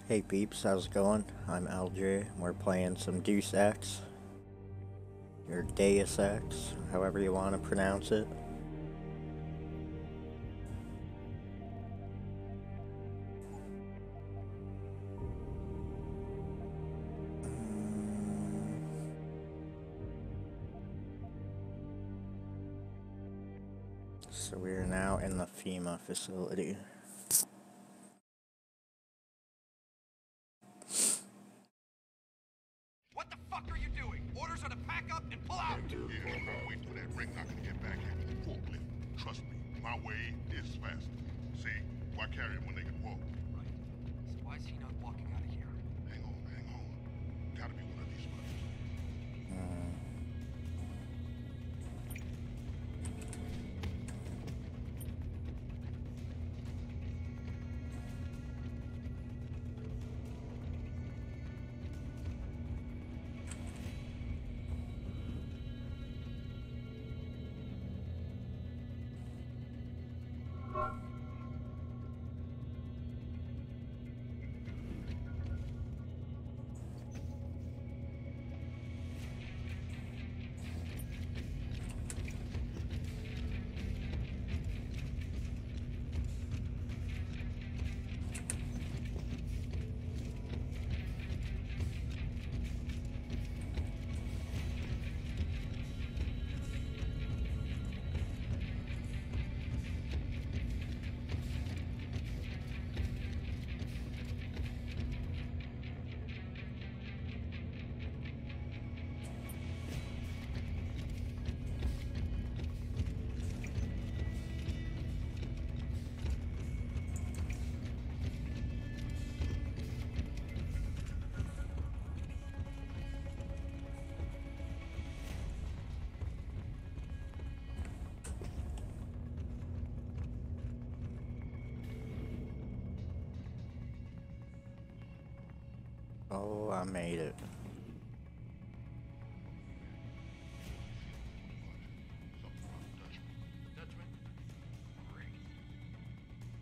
Hey peeps, how's it going? I'm LJ. We're playing some Deus Ex, or Deus Ex, however you want to pronounce it. So we are now in the FEMA facility. What the fuck are you doing? Orders are to pack up and pull out! Yeah, I'm waiting for that ring knocker to get back here with the forklift. Trust me, my way is faster. See, why carry it when they can walk? Right. So why is he not walking out of here? Hang on. Gotta be one of these brothers. Oh, I made it. Dutchman? Great.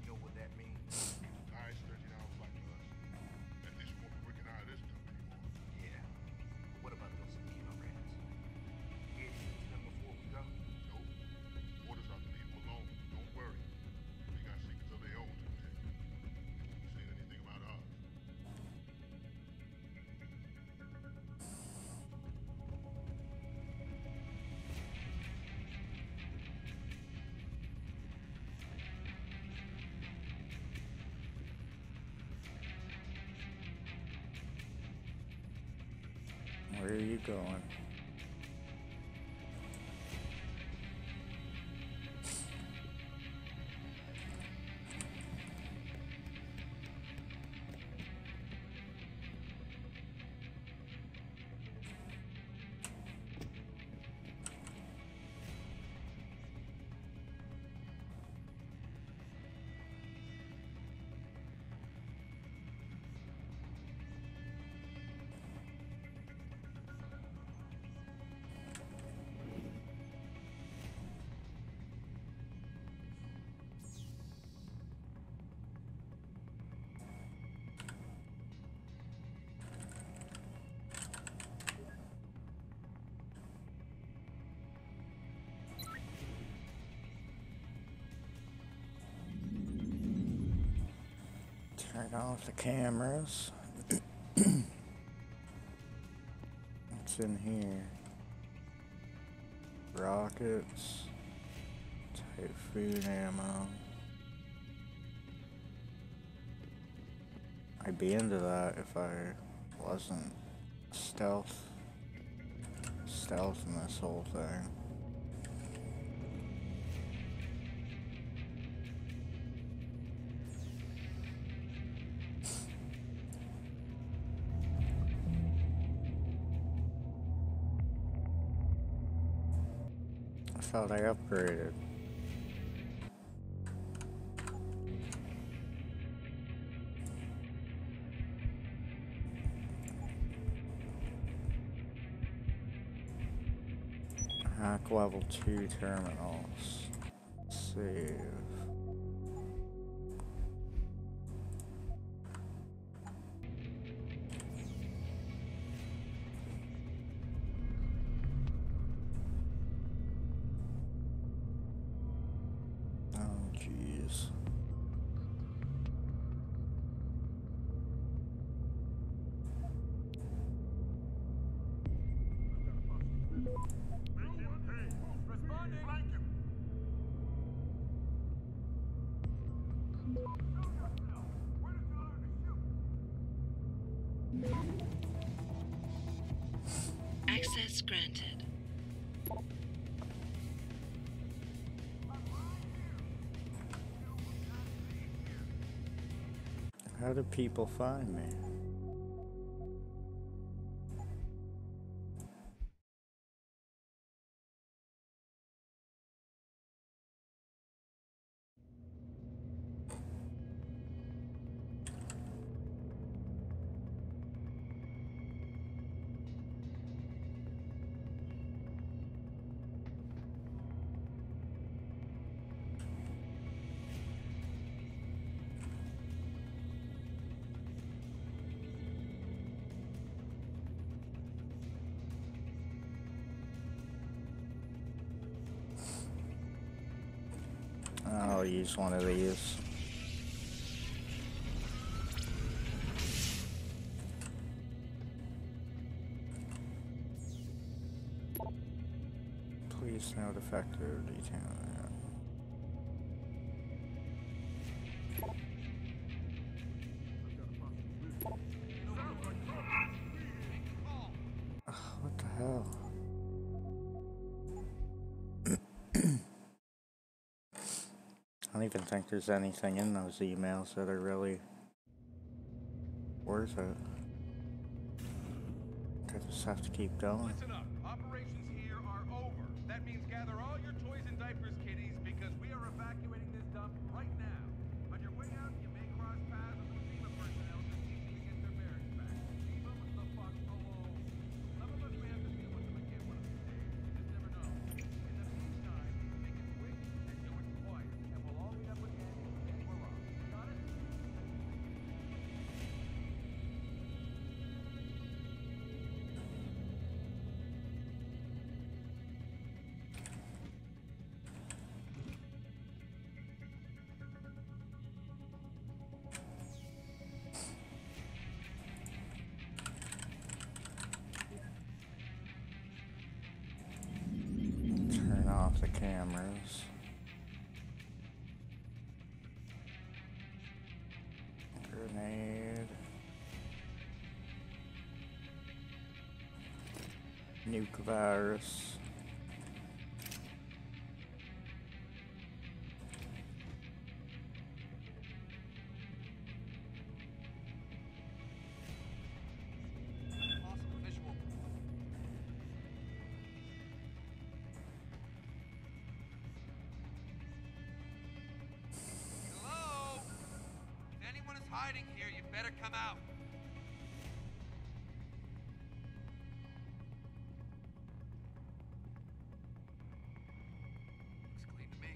You know what that means? Nice $30 flight for us. At least we won't be working out of this stuff anymore. Yeah. But what about those FEMA rats? You get to them before we go? Nope. Orders are to leave them alone. Don't worry. They got secrets of their own to protect. Seen anything about ours? Where are you going? Turn off the cameras. What's in here? Rockets. Typhoon ammo. I'd be into that if I wasn't stealthing this whole thing. I thought I upgraded. Hack level 2 terminals. Save. use. Access granted. How do people find me? I'll use one of these. Please note effective detail. What the hell? I don't even think there's anything in those emails that are really worth it. I just have to keep going. Listen up. Operations here are over. That means gather all your toys and diapers, kiddies, because we are evacuating this dump right now. On your way out, you may cross paths with some FEMA personnel just needing to get their bearings back. Leave them the fuck alone. Some of us may have to deal with them again one of these days. You just never know. In the meantime, make it quick and do it quiet, and we'll all meet up again in Shangri-La. Got it? Turn off the cameras. Grenade. Nuke virus. Awesome visual. Hello? If anyone is hiding here, you better come out. Looks clean to me.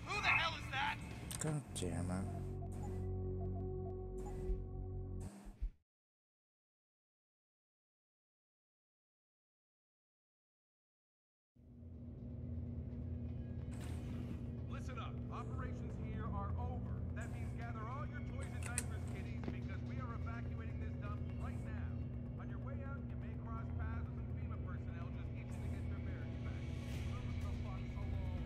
Who the hell is that? God damn it. Listen up. Operations here are over. That means gather all your toys and diapers, kiddies, because we are evacuating this dump right now. On your way out, you may cross paths with some FEMA personnel just itching to get their bearings back. Leave them the fuck alone.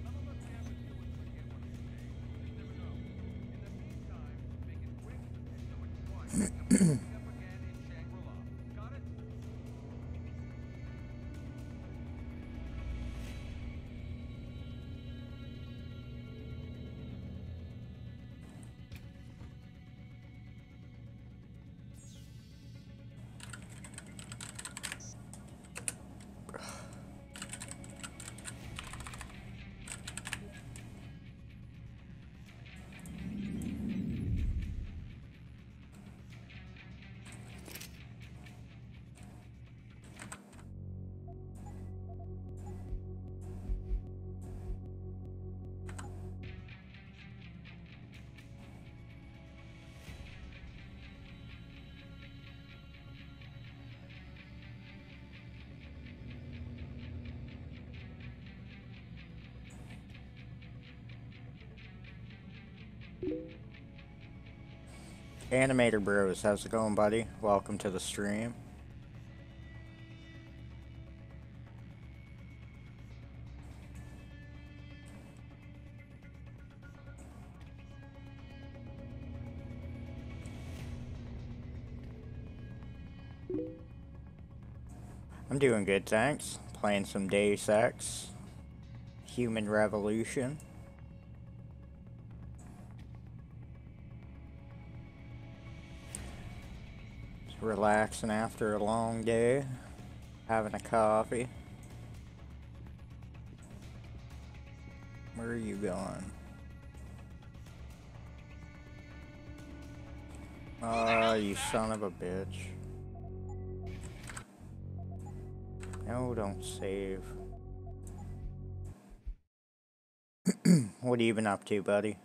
Some of us may have to deal with them again one of these days. You just never know. In the meantime, make it quick and do it quiet. And we'll meet up again in Shangri-La. Got it? Animator Bros, how's it going, buddy? Welcome to the stream. I'm doing good, thanks. Playing some Deus Ex, Human Revolution. Just relaxing after a long day, having a coffee. Where are you going? Oh, you son of a bitch. No, don't save. What have you been up to, buddy?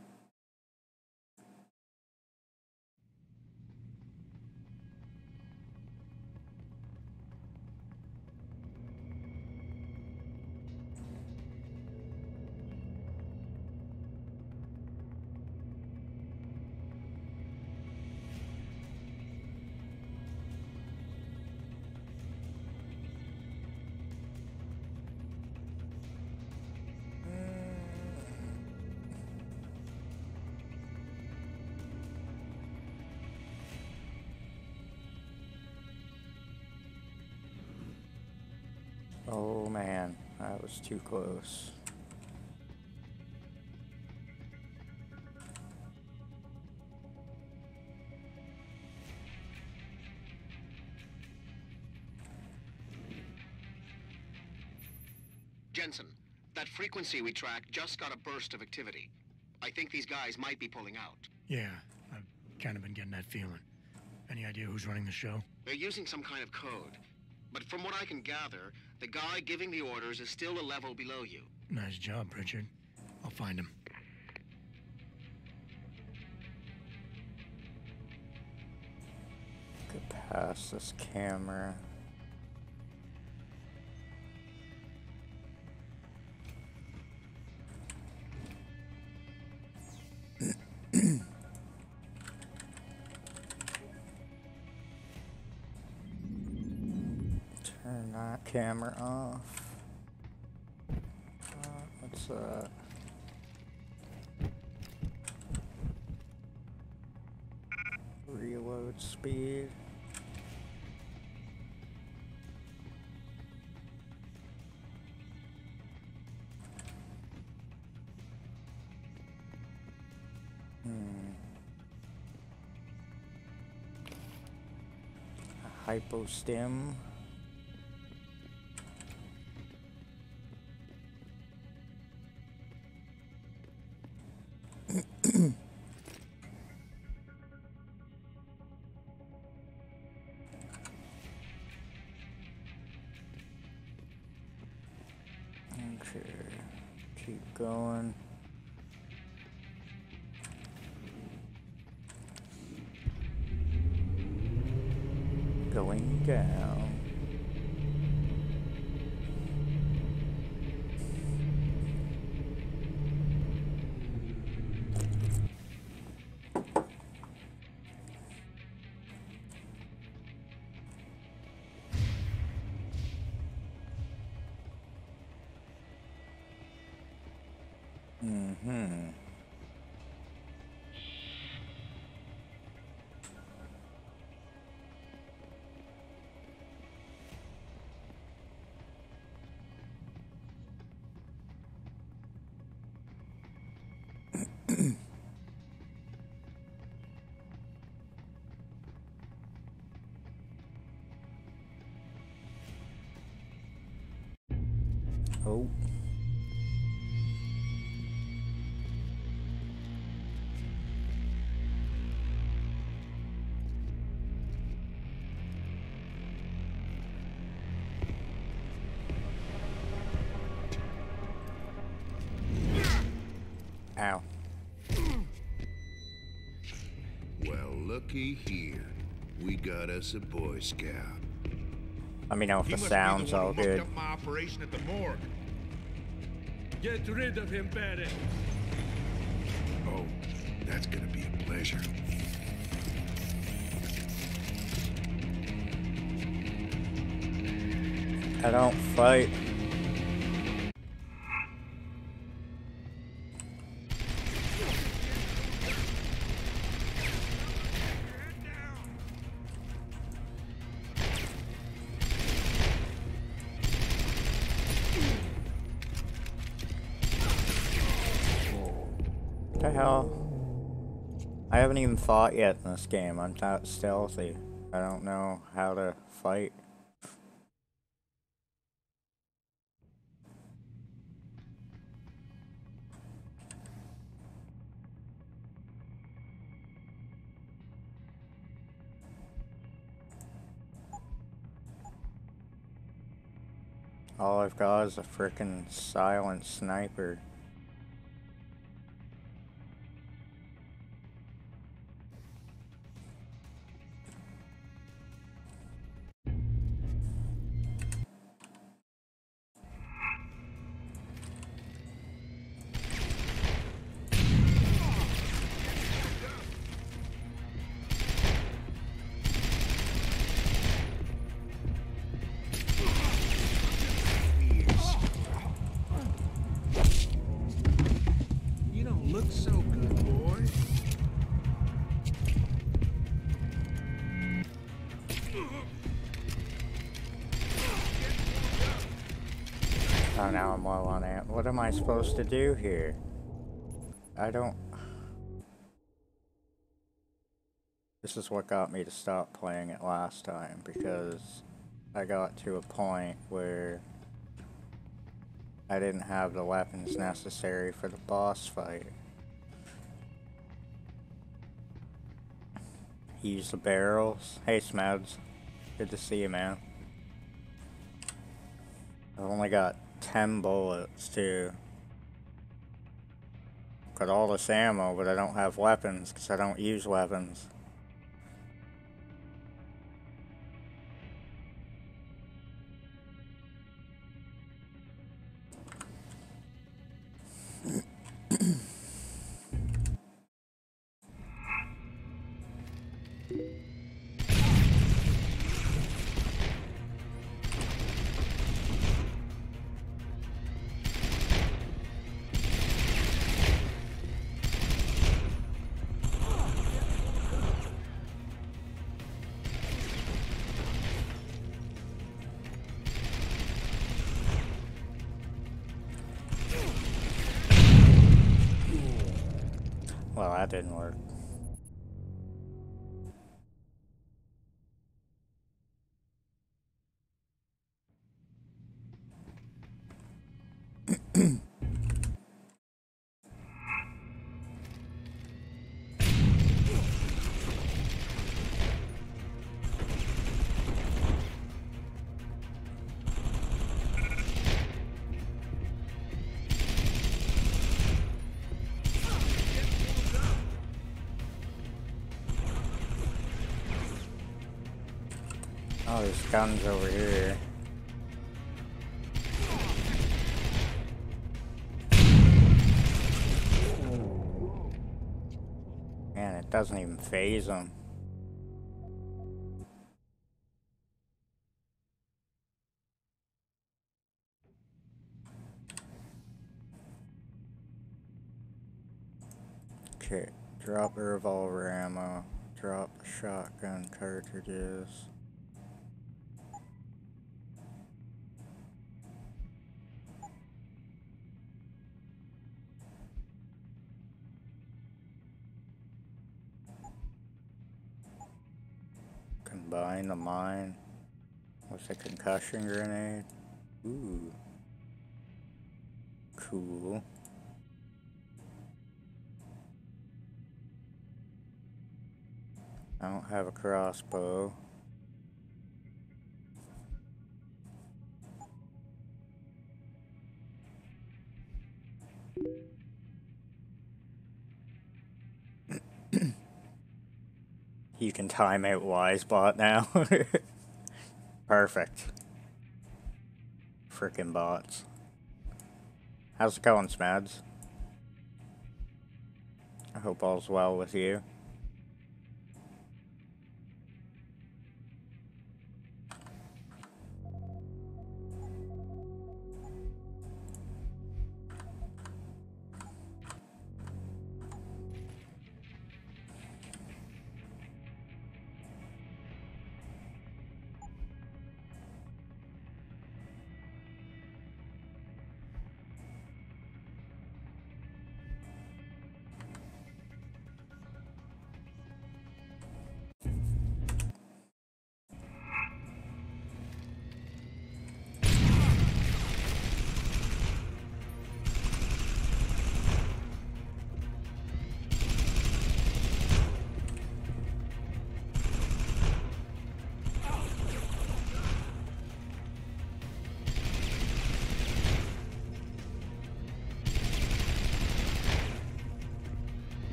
Oh man, that was too close. Jensen, that frequency we tracked just got a burst of activity. I think these guys might be pulling out. Yeah, I've kind of been getting that feeling. Any idea who's running the show? They're using some kind of code. But from what I can gather, the guy giving the orders is still a level below you. Nice job, Pritchard. I'll find him. Get past this camera. Turn that camera off. What's that? Reload speed. Hypostim. Okay, keep going. Going down. Oh. Ow. Well, looky here. We got us a Boy Scout. Let me know if He the must sound's be the one all who good. mucked up my operation at the morgue. Get rid of him, Barry. Oh, That's gonna be a pleasure. I don't fight. What the hell? I haven't even fought yet in this game. I'm not stealthy. I don't know how to fight. All I've got is a frickin' silent sniper. You don't look so good, boy. Oh, now I'm low on amp. What am I supposed to do here? I don't... This is what got me to stop playing it last time, because I got to a point where I didn't have the weapons necessary for the boss fight. Use the barrels. Hey, Smads. Good to see you, man. I've only got 10 bullets, too. Got all this ammo, but I don't have weapons, because I don't use weapons. Well, that didn't work. Oh, there's guns over here. Man, it doesn't even phase them. Okay, drop the revolver ammo, drop the shotgun cartridges. Combine the mine with a concussion grenade. Ooh. Cool. I don't have a crossbow. You can time out Wisebot now. Perfect. Frickin' bots. How's it going, Smads? I hope all's well with you.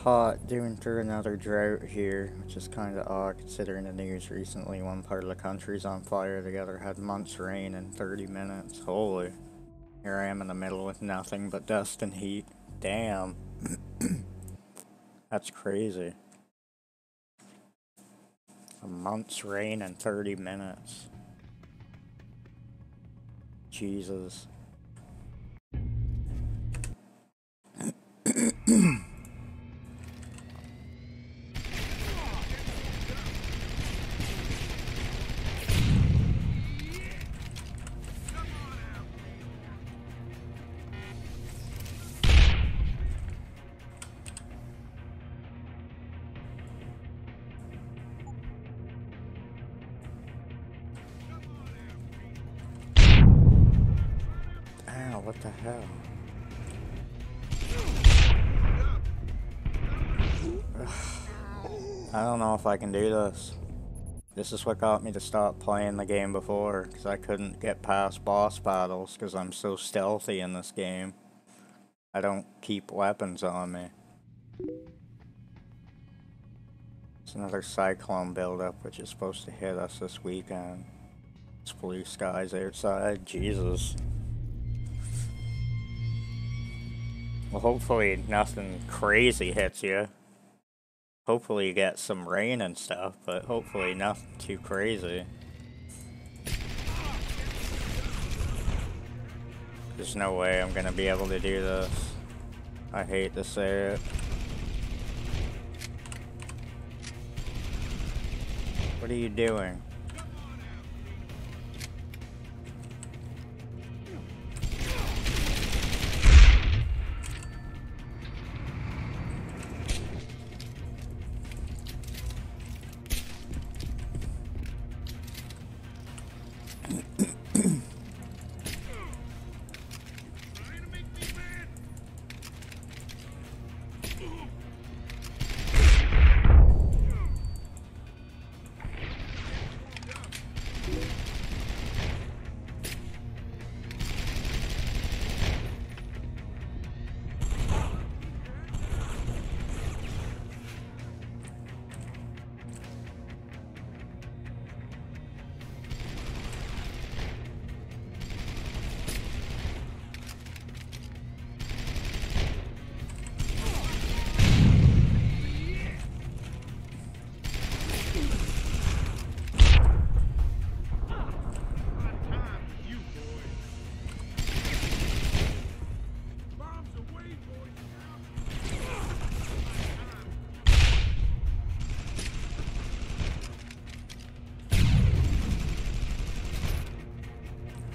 Hot doing through another drought here, which is kind of odd considering the news recently. One part of the country's on fire, the other had months rain in 30 minutes. Holy. Here I am in the middle with nothing but dust and heat. Damn. That's crazy. A month's rain in 30 minutes. Jesus. Ow, what the hell? I don't know if I can do this. This is what got me to stop playing the game before, because I couldn't get past boss battles because I'm so stealthy in this game. I don't keep weapons on me. It's another cyclone buildup, which is supposed to hit us this weekend. It's blue skies outside. Jesus. Well, hopefully nothing crazy hits you. Hopefully you get some rain and stuff, but hopefully nothing too crazy. There's no way I'm gonna be able to do this. I hate to say it. What are you doing?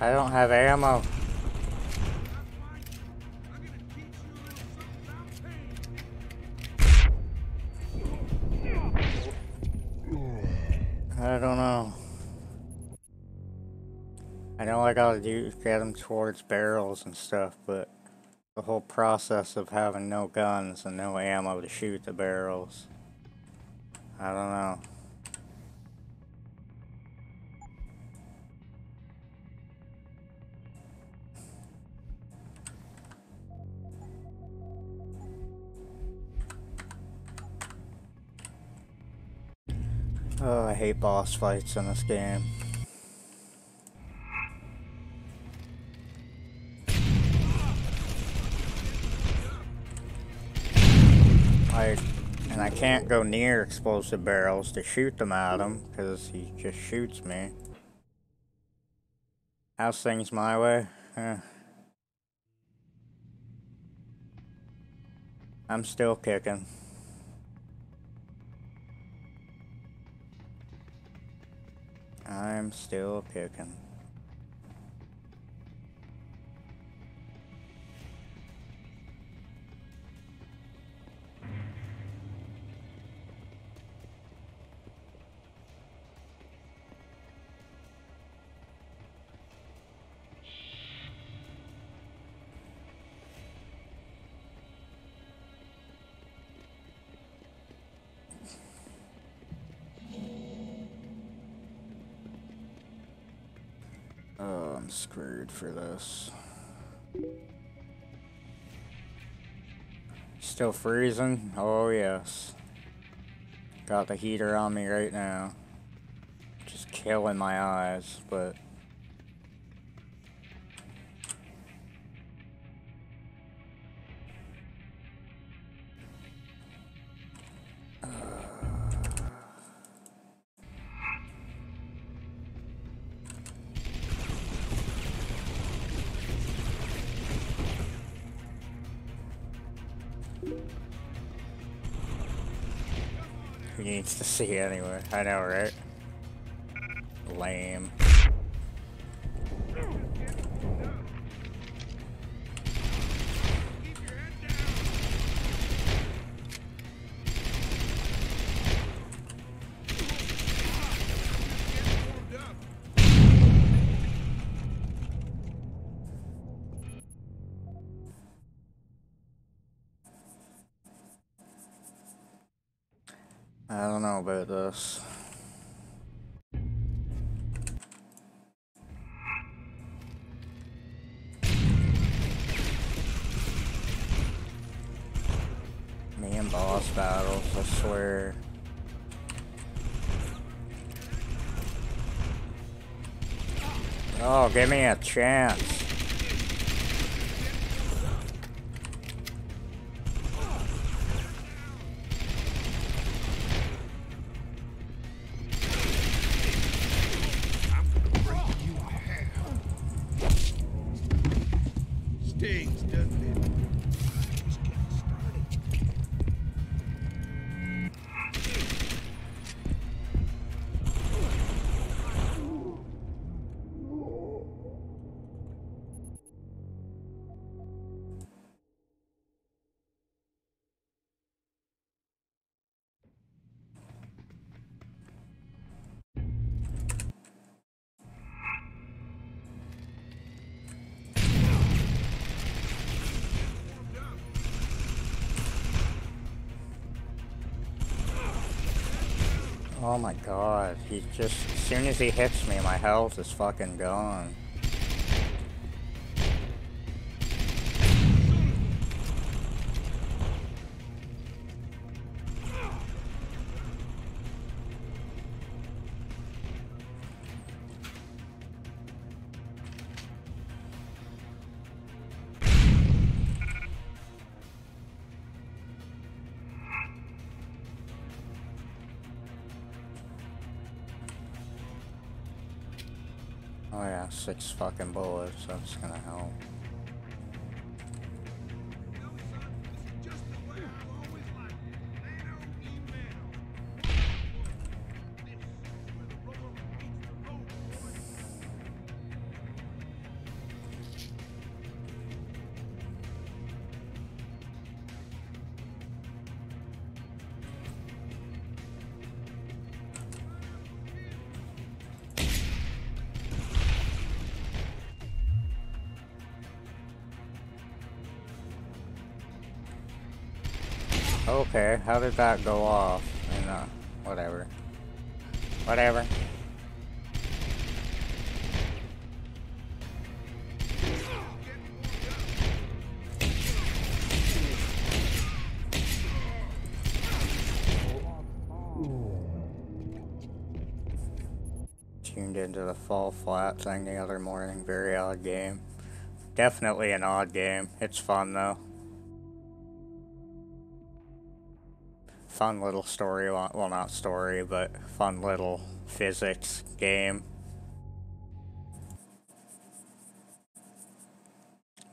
I don't have ammo. I don't know. I know I gotta get them towards barrels and stuff, but the whole process of having no guns and no ammo to shoot the barrels, I don't know. Oh, I hate boss fights in this game. And I can't go near explosive barrels to shoot them at him because he just shoots me. How's things my way? I'm still kicking. I'm still kicking. Oh, I'm screwed for this. Still freezing? Oh yes. Got the heater on me right now. Just killing my eyes, but... Who needs to see anyway? I know, right? Lame. I don't know about this. Me and boss battles, I swear. Oh, give me a chance. Stings, doesn't it? Oh my god, he just, as soon as he hits me, my health is fucking gone. Oh yeah, 6 fucking bullets, that's gonna help. Okay, how did that go off? And whatever. Whatever. tuned into the fall flat thing the other morning. Very odd game. Definitely an odd game. It's fun though. Fun little story, well not story, but fun little physics game.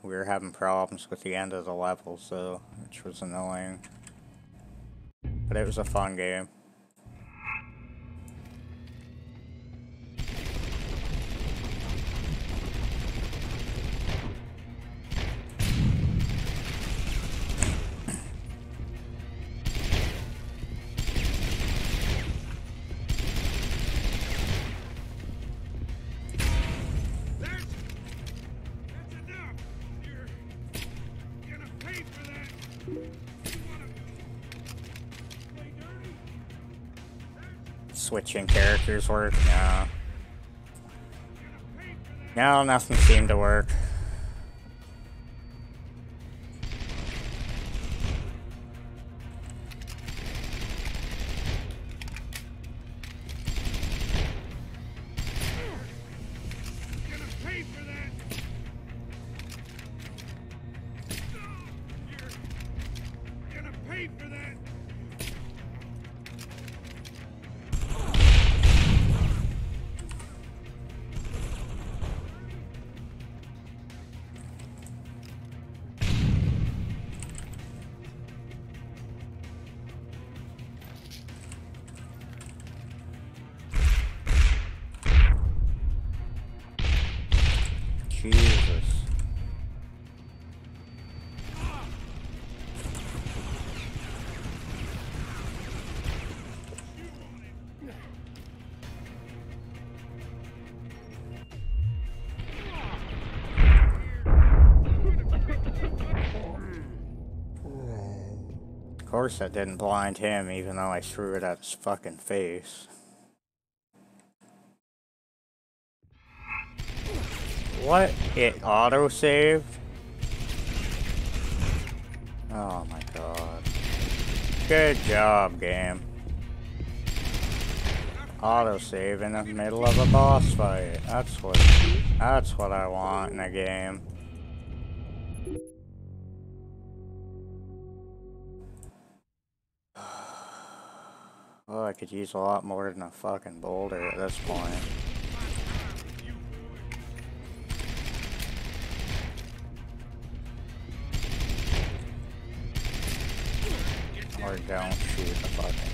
We were having problems with the end of the levels though, which was annoying. But it was a fun game. Switching characters work? No. No, nothing seemed to work. Jesus. Of course that didn't blind him, even though I threw it at his fucking face. What? It auto-saved? Oh my god. Good job, game. Auto-save in the middle of a boss fight. That's what I want in a game. Oh, I could use a lot more than a fucking boulder at this point. Or don't shoot the fucking thing.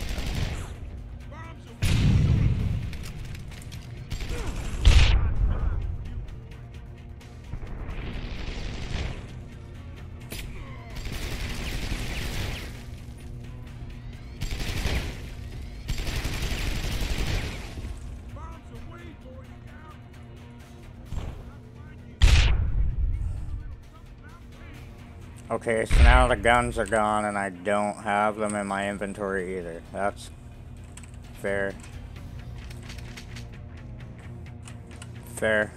Okay, so now the guns are gone and I don't have them in my inventory either. That's fair. Fair.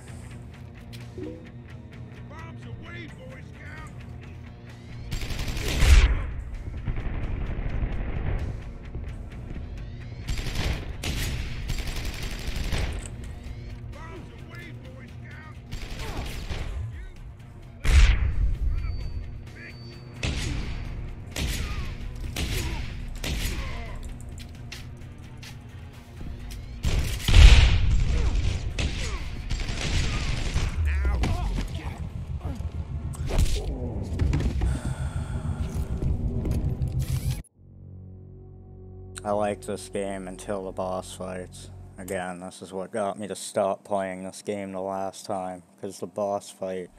I liked this game until the boss fights. Again, this is what got me to stop playing this game the last time, because the boss fight.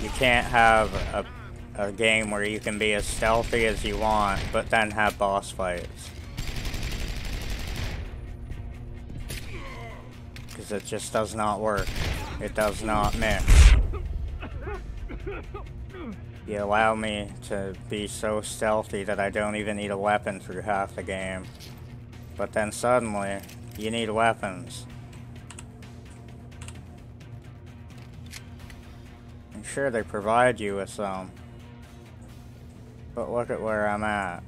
You can't have a game where you can be as stealthy as you want, but then have boss fights. Because it just does not work. It does not mix. You allow me to be so stealthy that I don't even need a weapon through half the game. But then suddenly, you need weapons. I'm sure they provide you with some. But look at where I'm at.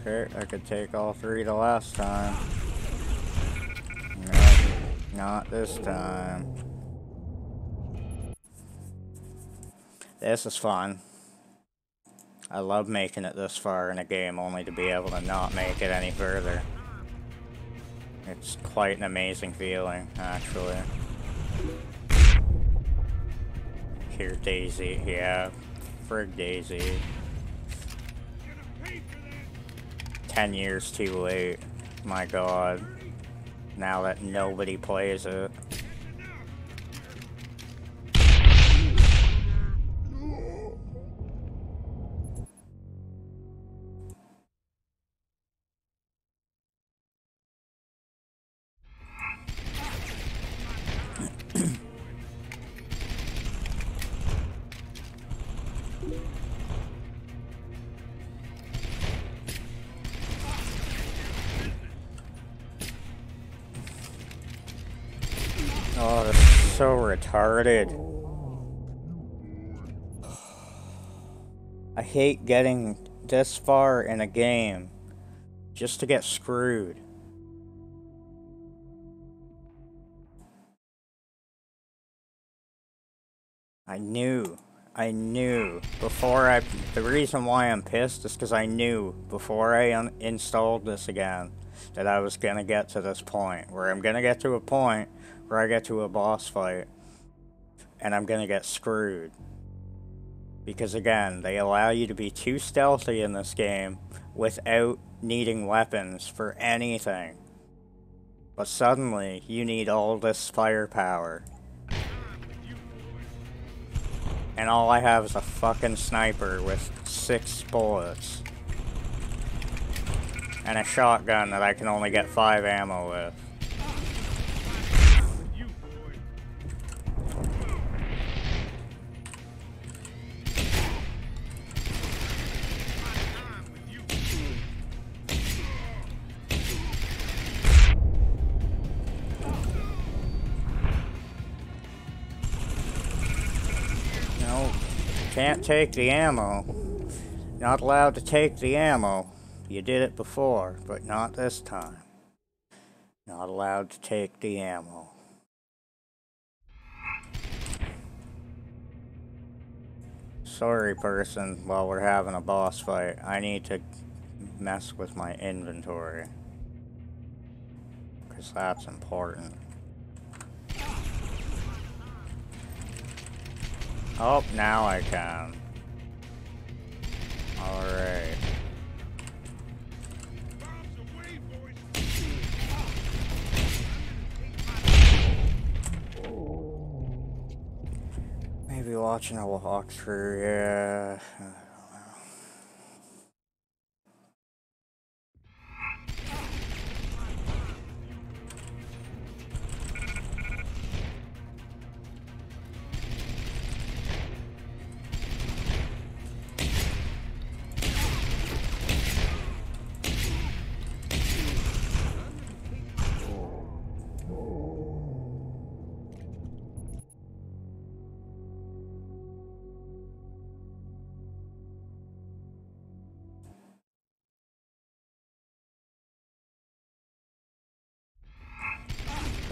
Okay, I could take all three the last time. No, not this time. This is fun. I love making it this far in a game only to be able to not make it any further. It's quite an amazing feeling, actually. Here, Daisy. Yeah, frig Daisy. 10 years too late. My god. Now that nobody plays it. Oh, this is so retarded. I hate getting this far in a game just to get screwed. I knew before the reason why I'm pissed is because I knew before I installed this again that I was gonna get to this point where I'm gonna get to a point where I get to a boss fight and I'm gonna get screwed. Because again, they allow you to be too stealthy in this game without needing weapons for anything. But suddenly, you need all this firepower. And all I have is a fucking sniper with 6 bullets. And a shotgun that I can only get 5 ammo with. Can't take the ammo. Not allowed to take the ammo. You did it before, but not this time. Not allowed to take the ammo. Sorry, person, while we're having a boss fight, I need to mess with my inventory. Because that's important. Oh, now I can. Alright. Maybe watching a walkthrough, yeah.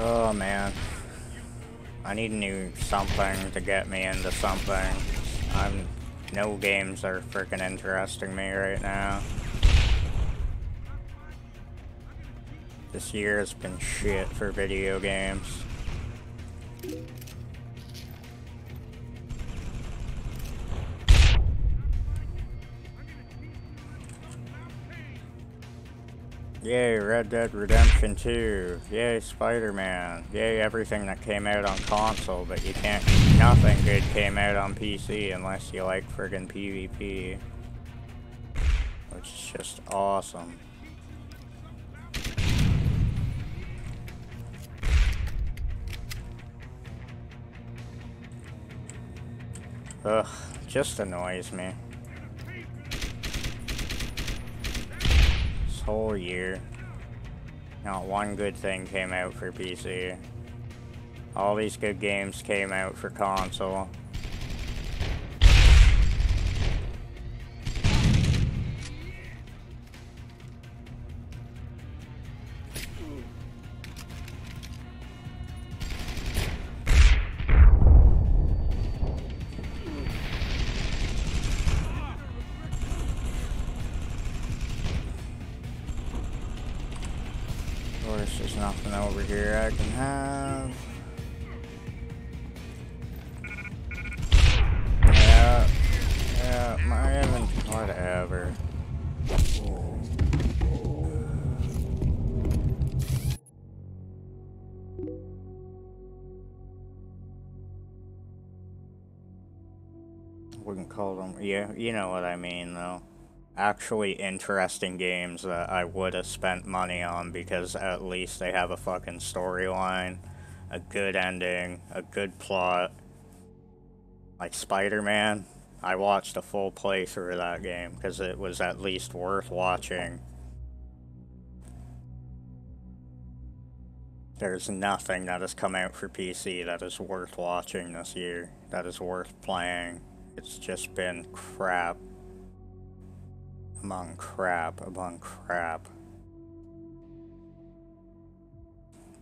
Oh man, I need new something to get me into something. No games are freaking interesting me right now. This year has been shit for video games. Yay, Red Dead Redemption 2. Yay, Spider-Man. Yay, everything that came out on console, but you can't... Nothing good came out on PC unless you like friggin' PvP. Which is just awesome. Ugh, just annoys me. Whole year, not one good thing came out for PC. All these good games came out for console. over here I can have. Yeah, my inventory, whatever. Wouldn't call them, yeah, you know what I mean though. Actually interesting games that I would have spent money on because at least they have a fucking storyline, a good ending, a good plot. Like Spider-Man, I watched a full playthrough of that game because it was at least worth watching. There's nothing that has come out for PC that is worth watching this year, that is worth playing. It's just been crap. Among crap, among crap.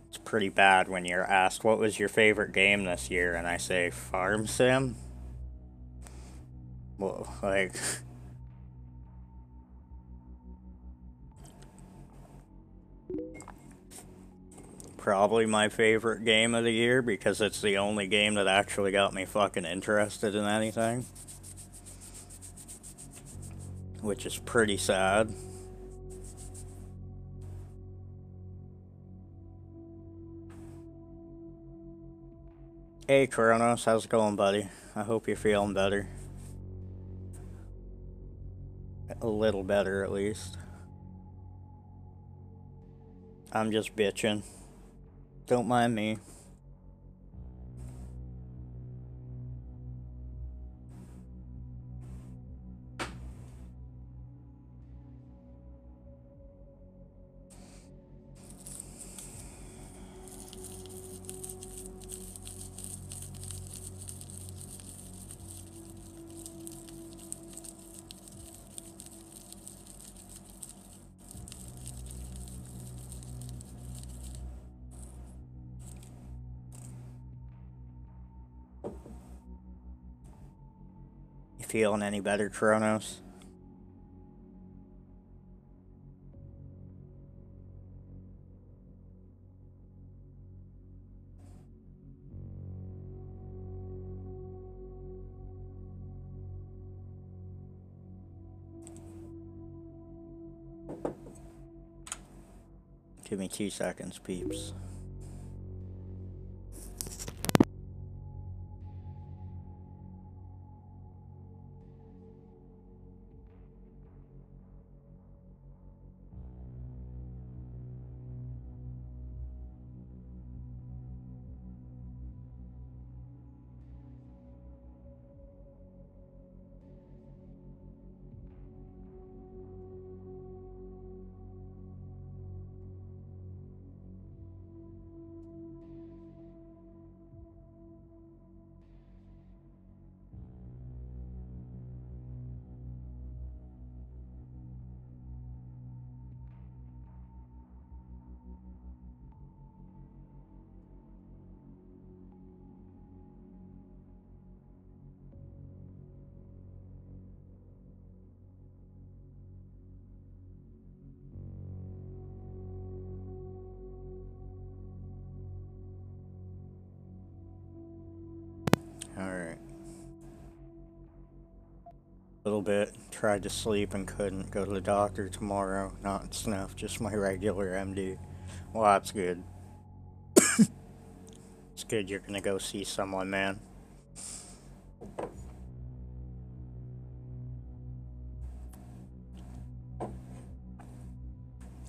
It's pretty bad when you're asked, what was your favorite game this year? And I say, Farm Sim? Well, like... Probably my favorite game of the year because it's the only game that actually got me fucking interested in anything. Which is pretty sad. Hey Kronos, how's it going, buddy? I hope you're feeling better. A little better, at least. I'm just bitching. Don't mind me. Feeling any better, Kronos? Give me 2 seconds, peeps. Alright. A little bit. Tried to sleep and couldn't. Go to the doctor tomorrow. Not snuff, just my regular MD. Well, that's good. It's good you're gonna go see someone, man.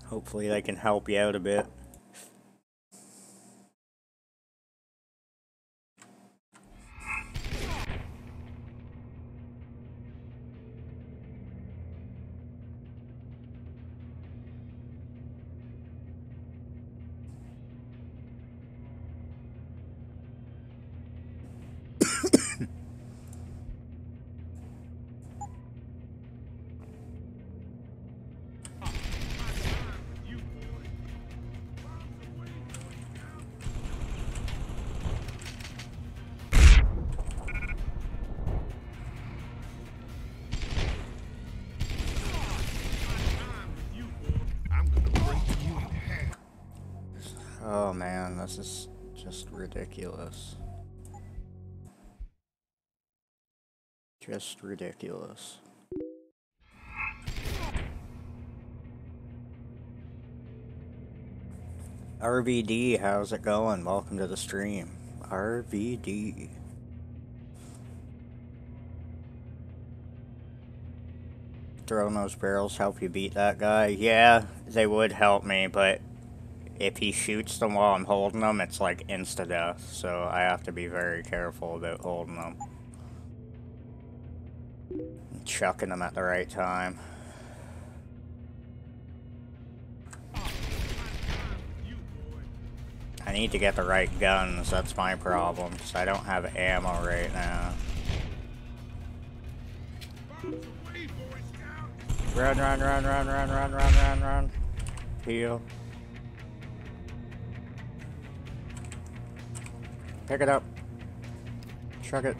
Hopefully they can help you out a bit. Oh man, this is just ridiculous. Just ridiculous. RVD, how's it going? Welcome to the stream. RVD. Throwing those barrels help you beat that guy? Yeah, they would help me, but if he shoots them while I'm holding them, it's like insta-death, so I have to be very careful about holding them. And chucking them at the right time. I need to get the right guns, that's my problem, because I don't have ammo right now. Run, run, run, run, run, run, run, run, run. Heal. Pick it up. Chuck it.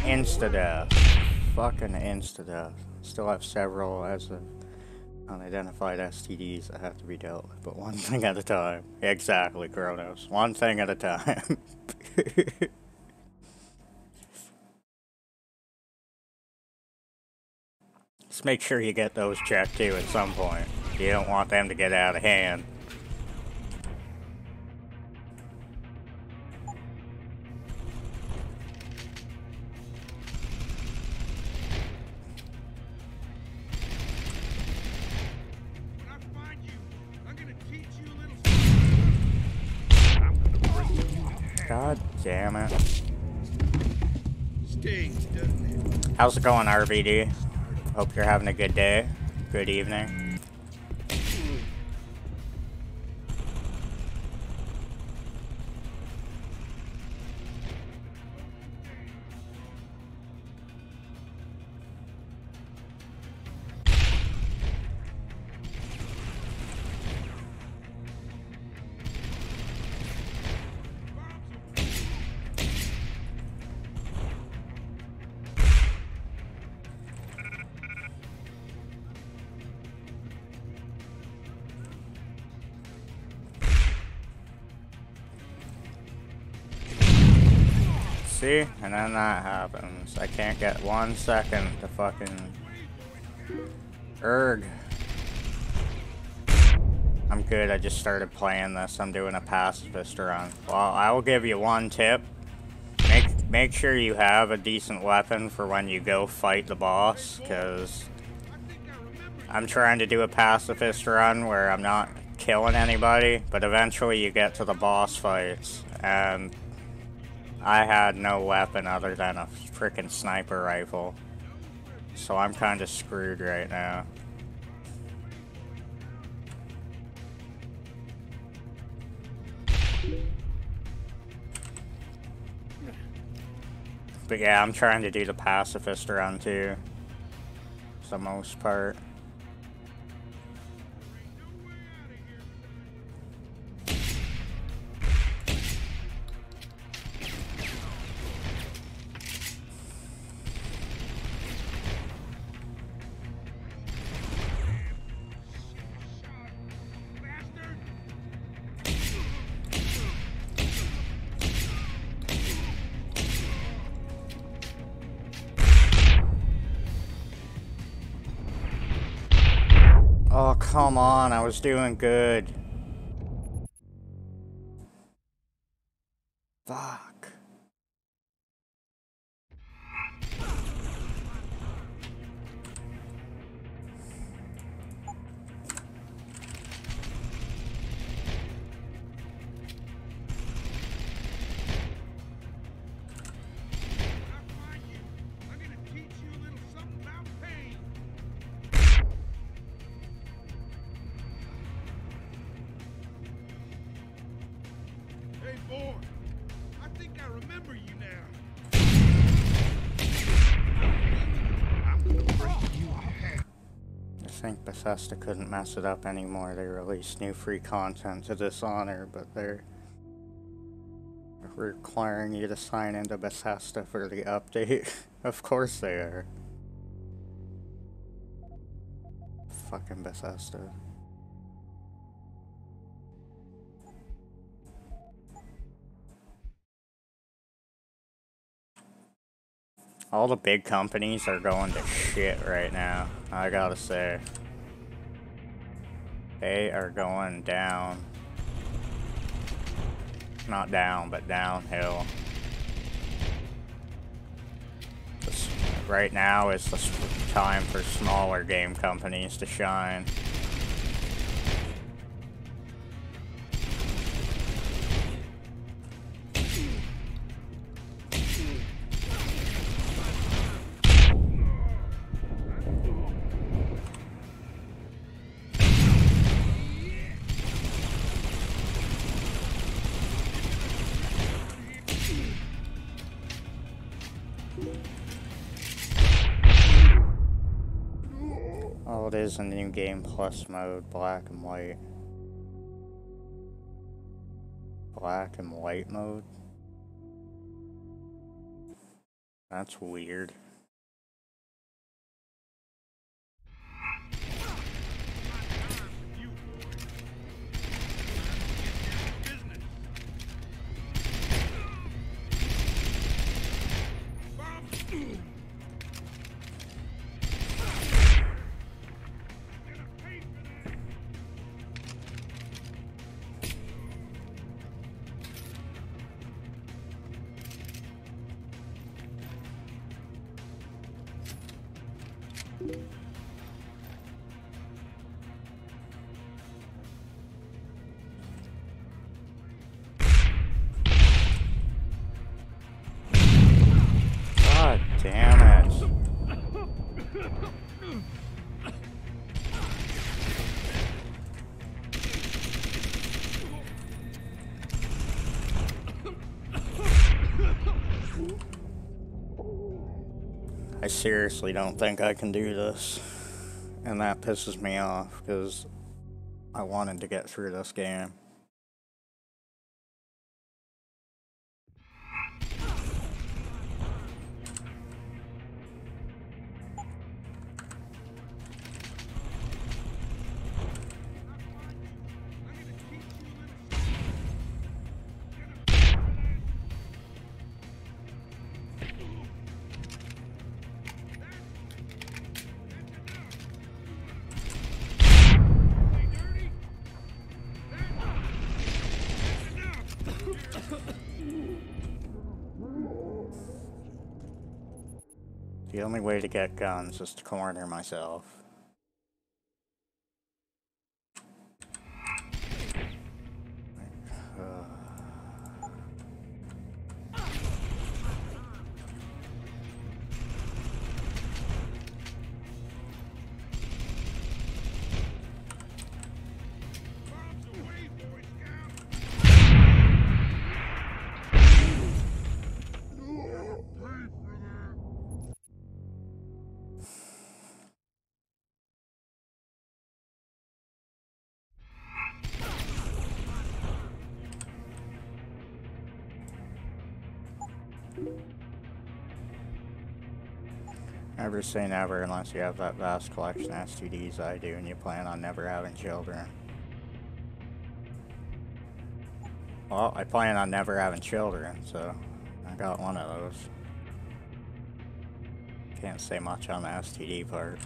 Insta-death. Fucking insta-death. Still have several as of unidentified STDs that have to be dealt with, but one thing at a time. Exactly, Kronos. One thing at a time. Just make sure you get those checked too at some point. You don't want them to get out of hand. God damn it. Stings, doesn't it? How's it going, RVD? Hope you're having a good day. Good evening. See? And then that happens. I can't get 1 second to fucking... Erg. I'm good, I just started playing this. I'm doing a pacifist run. Well, I will give you one tip. Make sure you have a decent weapon for when you go fight the boss, because I'm trying to do a pacifist run where I'm not killing anybody, but eventually you get to the boss fights, and I had no weapon other than a freaking sniper rifle. So I'm kind of screwed right now. But yeah, I'm trying to do the pacifist run too, for the most part. Oh, come on, I was doing good. Fuck. Hey, boy. I think I remember you now. I'm gonna break you a hat. I think Bethesda couldn't mess it up anymore. They released new free content to Dishonor, but they're requiring you to sign into Bethesda for the update. Of course they are. Fucking Bethesda. All the big companies are going to shit right now, I gotta say. They are going down. Not down, but downhill. Right now is the time for smaller game companies to shine. Oh, it is a new game plus mode, black and white. Black and white mode? That's weird. God damn it. I seriously don't think I can do this. And that pisses me off, because I wanted to get through this game. The only way to get guns is to corner myself. Never say never unless you have that vast collection of STDs I do and you plan on never having children. Well, I plan on never having children, so I got one of those. Can't say much on the STD part.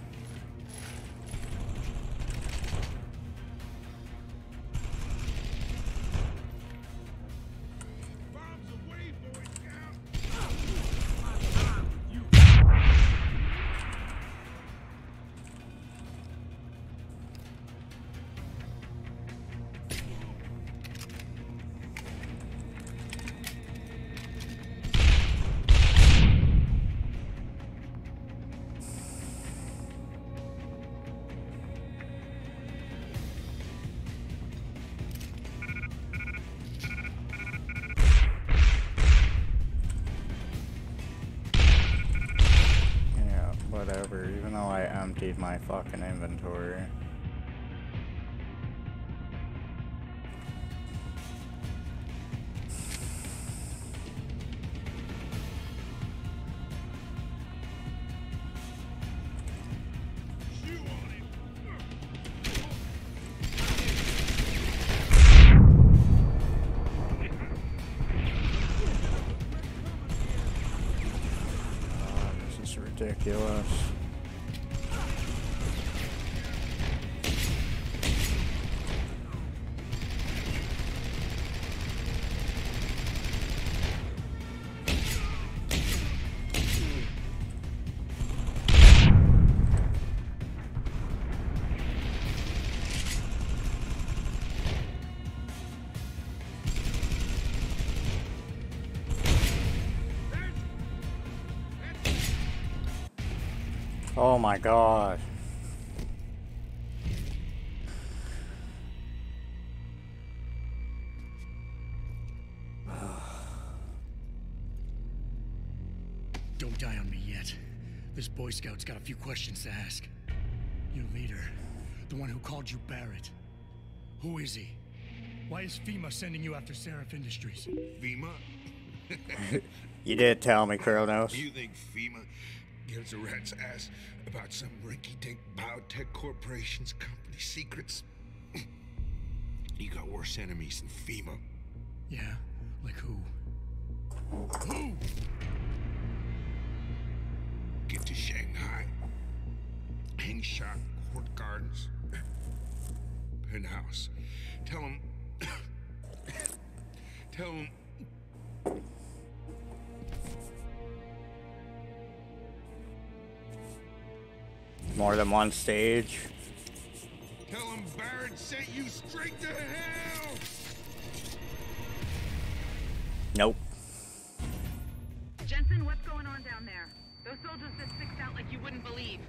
Whatever, even though I emptied my fucking inventory. ridiculous. Oh my god. Don't die on me yet. This Boy Scout's got a few questions to ask. Your leader, the one who called you Barrett. Who is he? Why is FEMA sending you after Seraph Industries? FEMA? You did tell me, Kronos. You think FEMA gives a rat's ass about some rinky-dink biotech corporation's company secrets? You got worse enemies than FEMA. Yeah? Like who? Who? Get to Shanghai. Hang shot, Court Gardens. Penthouse. Tell him... Tell him... More than one stage. Tell him Barrett sent you straight to hell! Nope. Jensen, what's going on down there? Those soldiers just sixed out like you wouldn't believe.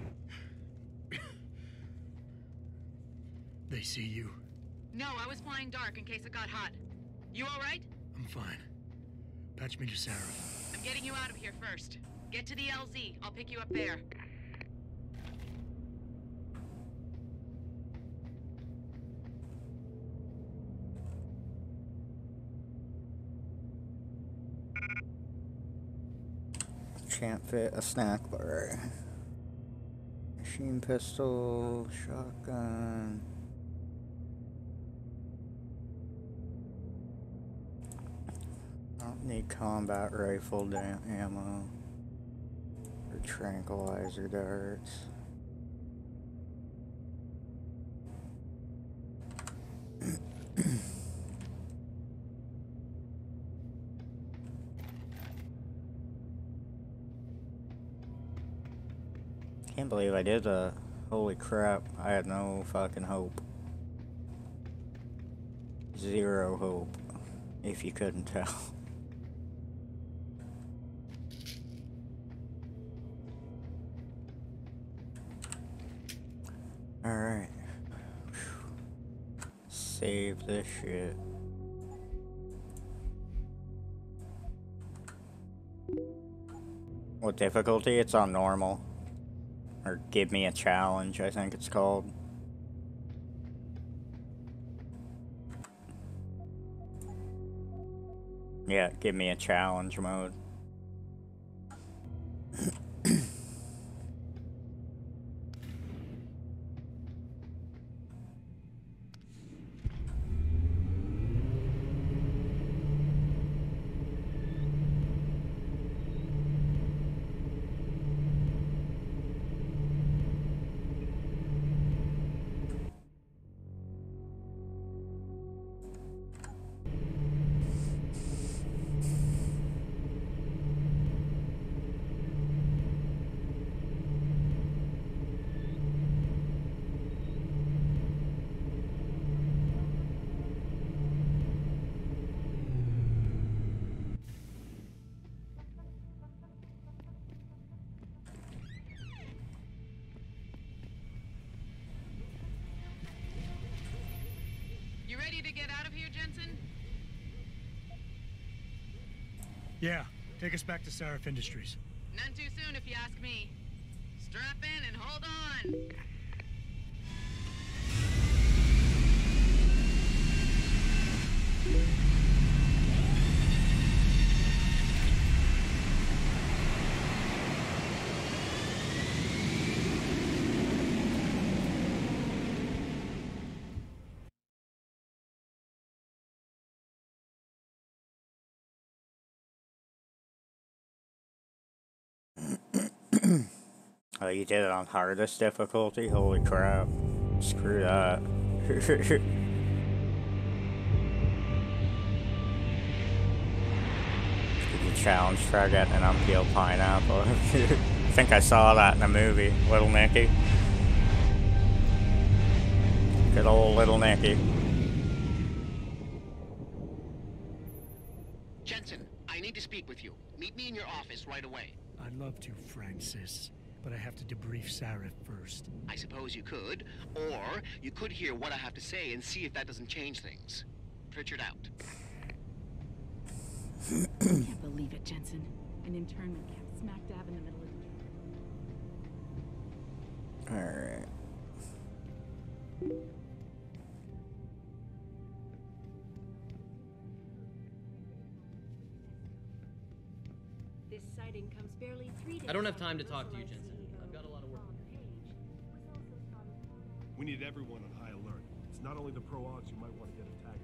They see you. No, I was flying dark in case it got hot. You alright? I'm fine. Patch me to Seraph. I'm getting you out of here first. Get to the LZ. I'll pick you up there. Can't fit a snack bar. Machine pistol, shotgun. I don't need combat rifle ammo or tranquilizer darts. Can't believe I did that. Holy crap, I had no fucking hope. Zero hope, if you couldn't tell. Alright. Save this shit. What difficulty? It's on normal. Or give me a challenge, I think it's called. Yeah, give me a challenge mode. You ready to get out of here, Jensen? Yeah, take us back to Seraph Industries. None too soon, if you ask me. Strap in and hold on. Oh, you did it on hardest difficulty? Holy crap. Screw that. Did you challenge try getting an unpeeled pineapple? I think I saw that in a movie, Little Nicky. Good old Little Nicky. Jensen, I need to speak with you. Meet me in your office right away. I'd love to, Francis, but I have to debrief Sarif first. I suppose you could, or you could hear what I have to say and see if that doesn't change things. Pritchard out. I can't believe it, Jensen. An internment camp smack dab in the middle of... Alright. This sighting comes barely 3 days. I don't have time to talk to you, Jensen. I've got a lot of work. We need everyone on high alert. It's not only the pro-odds who might want to get attacked.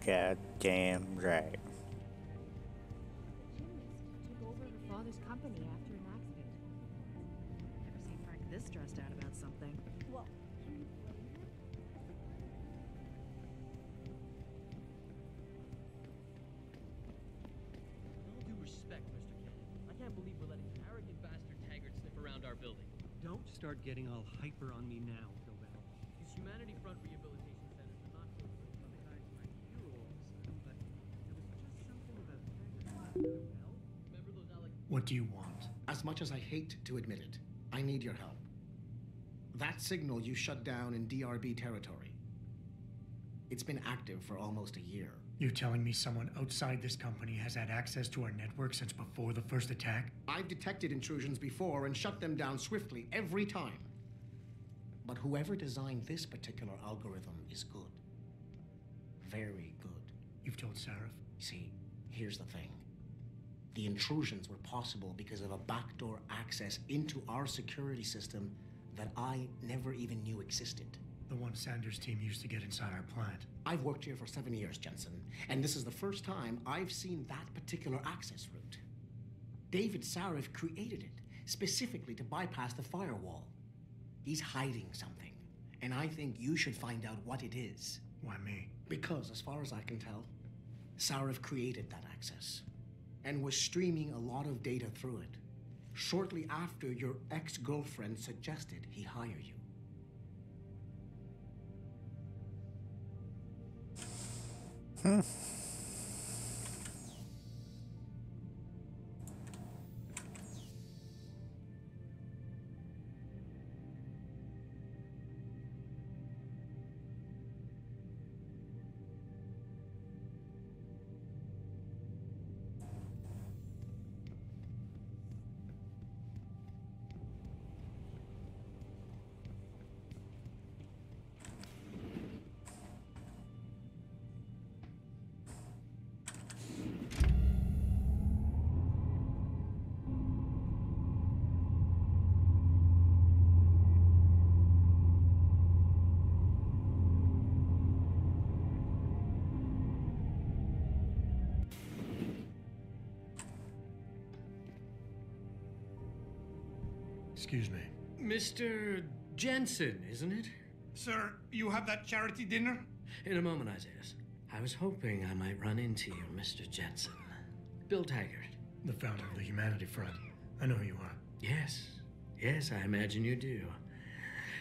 Goddamn right. took over her father's company after an accident. Never seen Frank this stressed out about something. Well, can you blame him? With all due respect, Mr. Kennedy, I can't believe we're letting an arrogant bastard Taggart sniff around our building. Don't start getting all hyper on me now, Tobel. These Humanity Front rehabilitation centers are not closed. I knew all of a sudden, but there was just something about Taggart. Remember those What do you want? As much as I hate to admit it, I need your help. That signal you shut down in DRB territory. It's been active for almost a year. You're telling me someone outside this company has had access to our network since before the first attack? I've detected intrusions before and shut them down swiftly every time. But whoever designed this particular algorithm is good. Very good. You've told Sarif? See, here's the thing. The intrusions were possible because of a backdoor access into our security system that I never even knew existed. The one Sanders' team used to get inside our plant. I've worked here for 7 years, Jensen, and this is the first time I've seen that particular access route. David Sarif created it specifically to bypass the firewall. He's hiding something, and I think you should find out what it is. Why me? Because, as far as I can tell, Sarif created that access and was streaming a lot of data through it shortly after your ex-girlfriend suggested he hire you. Excuse me. Mr. Jensen, isn't it? Sir, you have that charity dinner? In a moment, Isaiah. I was hoping I might run into you, Mr. Jensen. Bill Taggart. The founder of the Humanity Front. I know who you are. Yes, I imagine you do.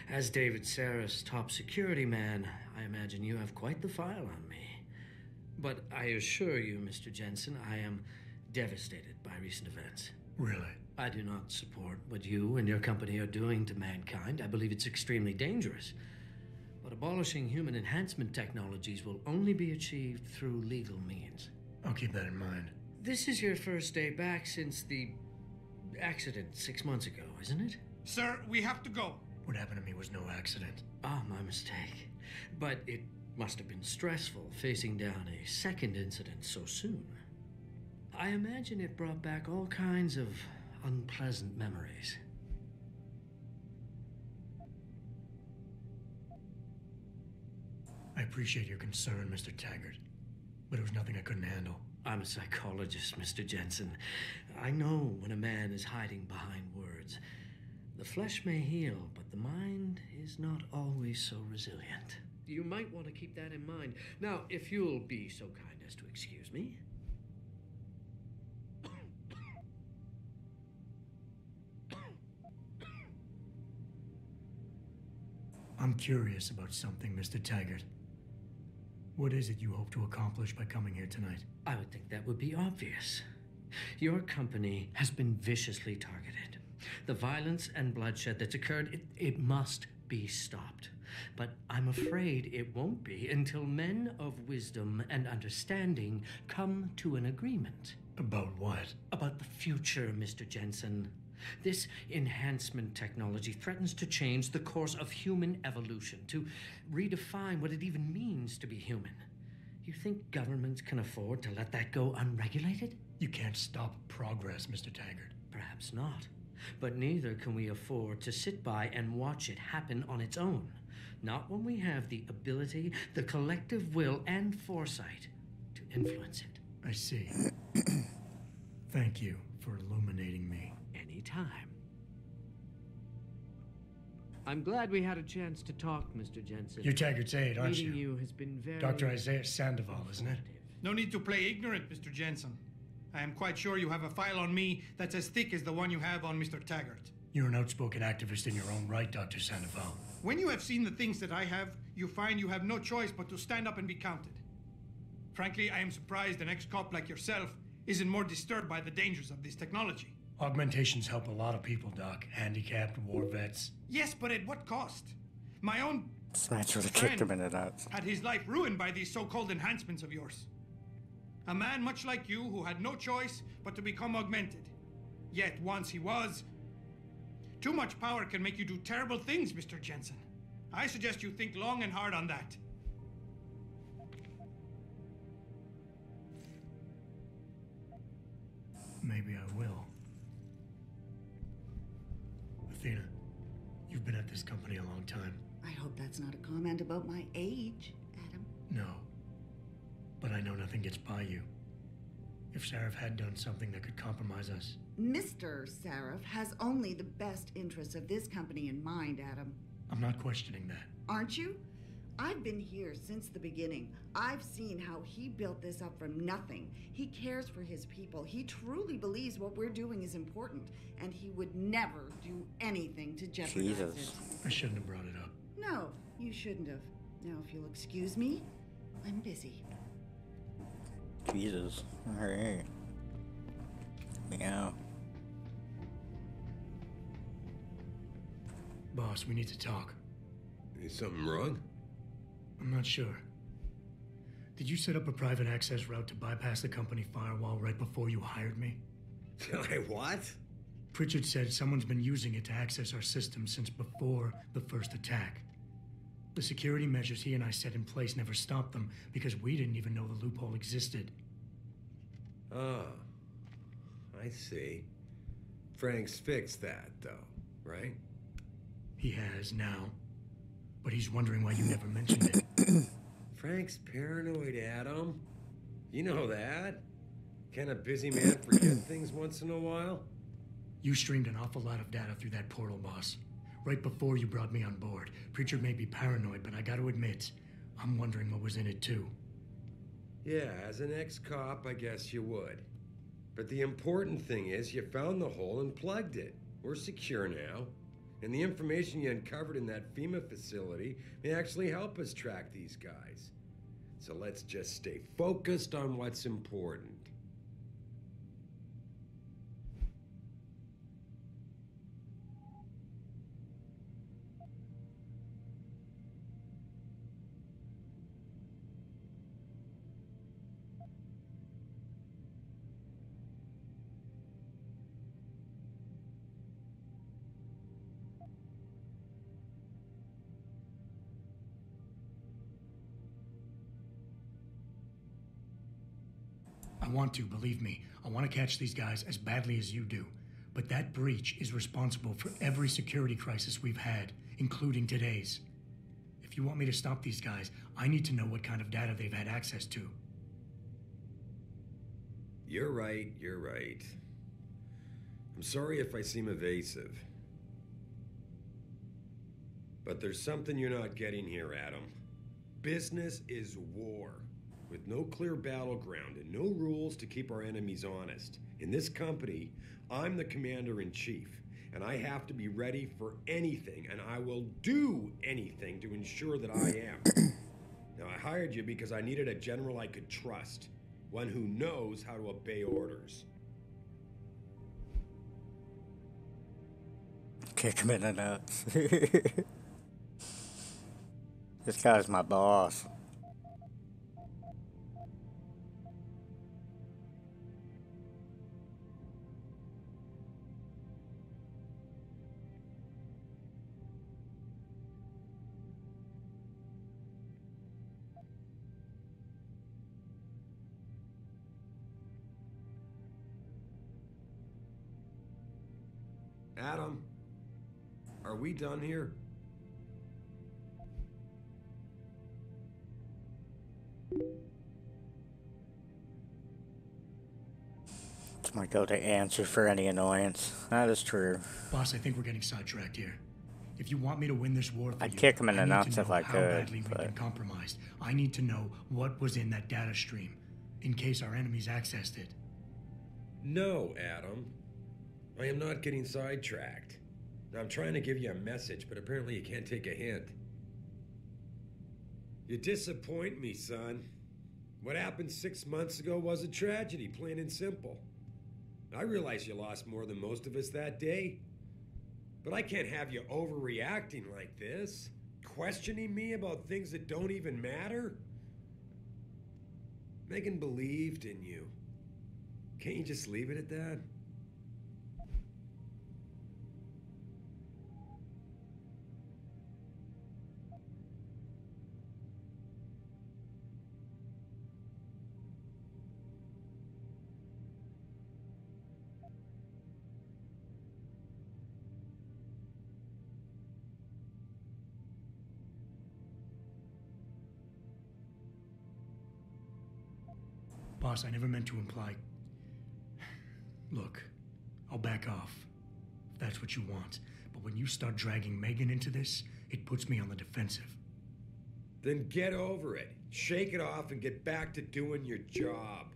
As David Sarif's top security man, I imagine you have quite the file on me. But I assure you, Mr. Jensen, I am devastated by recent events. Really? I do not support what you and your company are doing to mankind. I believe it's extremely dangerous. But abolishing human enhancement technologies will only be achieved through legal means. I'll keep that in mind. This is your first day back since the accident 6 months ago, isn't it? Sir, we have to go. What happened to me was no accident. Ah, my mistake. But it must have been stressful facing down a second incident so soon. I imagine it brought back all kinds of unpleasant memories. I appreciate your concern, Mr. Taggart, but it was nothing I couldn't handle. I'm a psychologist, Mr. Jensen. I know when a man is hiding behind words. The flesh may heal, but the mind is not always so resilient. You might want to keep that in mind. Now, if you'll be so kind as to excuse me. I'm curious about something, Mr. Taggart. What is it you hope to accomplish by coming here tonight? I would think that would be obvious. Your company has been viciously targeted. The violence and bloodshed that's occurred, it must be stopped. But I'm afraid it won't be until men of wisdom and understanding come to an agreement. About what? About the future, Mr. Jensen. This enhancement technology threatens to change the course of human evolution, to redefine what it even means to be human. You think governments can afford to let that go unregulated? You can't stop progress, Mr. Taggart. Perhaps not. But neither can we afford to sit by and watch it happen on its own. Not when we have the ability, the collective will, and foresight to influence it. I see. Thank you for illuminating me. Anytime. I'm glad we had a chance to talk, Mr. Jensen. You're Taggart's aide, aren't you? Meeting you has been very... Dr. Isaiah Sandoval, isn't it? No need to play ignorant, Mr. Jensen. I am quite sure you have a file on me that's as thick as the one you have on Mr. Taggart. You're an outspoken activist in your own right, Dr. Sandoval. When you have seen the things that I have, you find you have no choice but to stand up and be counted. Frankly, I am surprised an ex-cop like yourself isn't more disturbed by the dangers of this technology. Augmentations help a lot of people, Doc. Handicapped, war vets. Yes, but at what cost? My own Smash would have kicked him in the nuts. had his life ruined by these so-called enhancements of yours. A man much like you who had no choice but to become augmented. Yet once he was... Too much power can make you do terrible things, Mr. Jensen. I suggest you think long and hard on that. Maybe I will. Athena, you've been at this company a long time. I hope that's not a comment about my age, Adam. No. But I know nothing gets by you. If Sarif had done something that could compromise us... Mr. Sarif has only the best interests of this company in mind, Adam. I'm not questioning that. Aren't you? I've been here since the beginning. I've seen how he built this up from nothing. He cares for his people. He truly believes what we're doing is important, and he would never do anything to jeopardize it. I shouldn't have brought it up. No, you shouldn't have. Now, if you'll excuse me, I'm busy. Jesus. Alright. Meow. Boss, we need to talk. Is something wrong? I'm not sure. Did you set up a private access route to bypass the company firewall right before you hired me? What? Pritchard said someone's been using it to access our system since before the first attack. The security measures he and I set in place never stopped them because we didn't even know the loophole existed. Oh, I see. Frank's fixed that, though, right? He has now. But he's wondering why you never mentioned it. Frank's paranoid, Adam. You know that. Can a busy man forget things once in a while? You streamed an awful lot of data through that portal, boss. Right before you brought me on board. Pritchard may be paranoid, but I gotta admit, I'm wondering what was in it too. Yeah, as an ex-cop, I guess you would. But the important thing is you found the hole and plugged it. We're secure now. And the information you uncovered in that FEMA facility may actually help us track these guys. So let's just stay focused on what's important. I want to, believe me. I want to catch these guys as badly as you do. But that breach is responsible for every security crisis we've had, including today's. If If you want me to stop these guys, I need to know what kind of data they've had access to. You're right, you're right. I'm sorry if I seem evasive. But there's something you're not getting here, Adam. Business is war, with no clear battleground and no rules to keep our enemies honest. In this company, I'm the commander-in-chief, and I have to be ready for anything, and I will do anything to ensure that I am. Now, I hired you because I needed a general I could trust, one who knows how to obey orders. Kick him in the nuts. This guy's my boss. Adam, are we done here? It's my go-to answer for any annoyance. That is true. Boss, I think we're getting sidetracked here. If you want me to win this war for I'd kick him in the nuts if I how could, badly we've been compromised. I need to know what was in that data stream, in case our enemies accessed it. No, Adam. I am not getting sidetracked. I'm trying to give you a message, but apparently you can't take a hint. You disappoint me, son. What happened 6 months ago was a tragedy, plain and simple. I realize you lost more than most of us that day. But I can't have you overreacting like this, questioning me about things that don't even matter. Megan believed in you. Can't you just leave it at that? Boss, I never meant to imply... Look, I'll back off, if that's what you want. But when you start dragging Megan into this, it puts me on the defensive. Then get over it. Shake it off and get back to doing your job.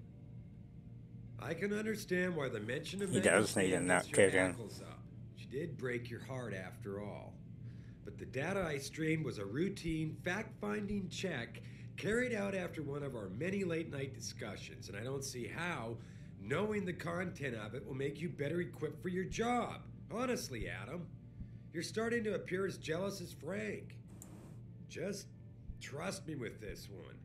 I can understand why the mention of He does need a nut kicking. She did break your heart after all. But the data I streamed was a routine, fact-finding check carried out after one of our many late-night discussions, and I don't see how knowing the content of it will make you better equipped for your job. Honestly, Adam, you're starting to appear as jealous as Frank. Just trust me with this one.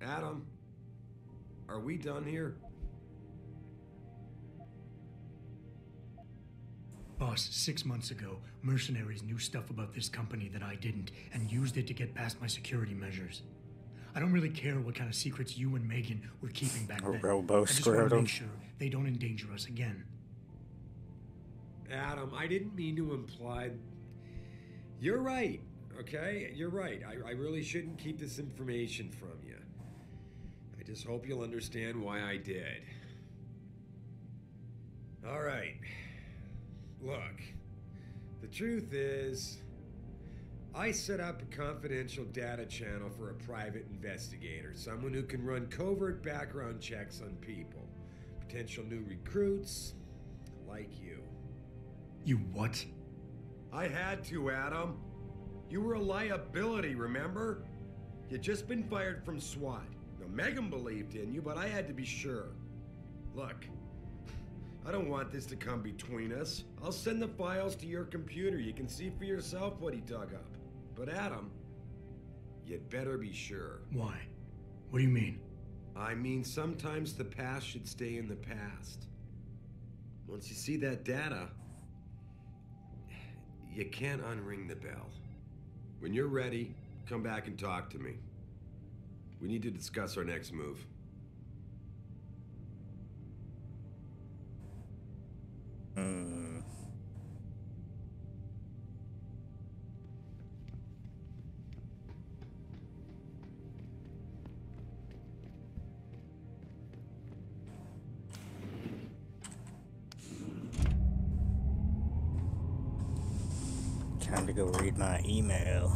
Adam, are we done here? Boss, 6 months ago, mercenaries knew stuff about this company that I didn't and used it to get past my security measures. I don't really care what kind of secrets you and Megan were keeping back then. I just want to make sure they don't endanger us again. Adam, I didn't mean to imply... You're right, okay? You're right. I really shouldn't keep this information from you. I just hope you'll understand why I did. All right. Look, the truth is, I set up a confidential data channel for a private investigator, someone who can run covert background checks on people, potential new recruits, like you. You what? I had to, Adam. You were a liability, remember? You'd just been fired from SWAT. Now, Megan believed in you, but I had to be sure. Look, I don't want this to come between us. I'll send the files to your computer. You can see for yourself what he dug up. But Adam, you'd better be sure. Why? What do you mean? I mean, sometimes the past should stay in the past. Once you see that data, you can't unring the bell. When you're ready, come back and talk to me. We need to discuss our next move. Time to go read my email.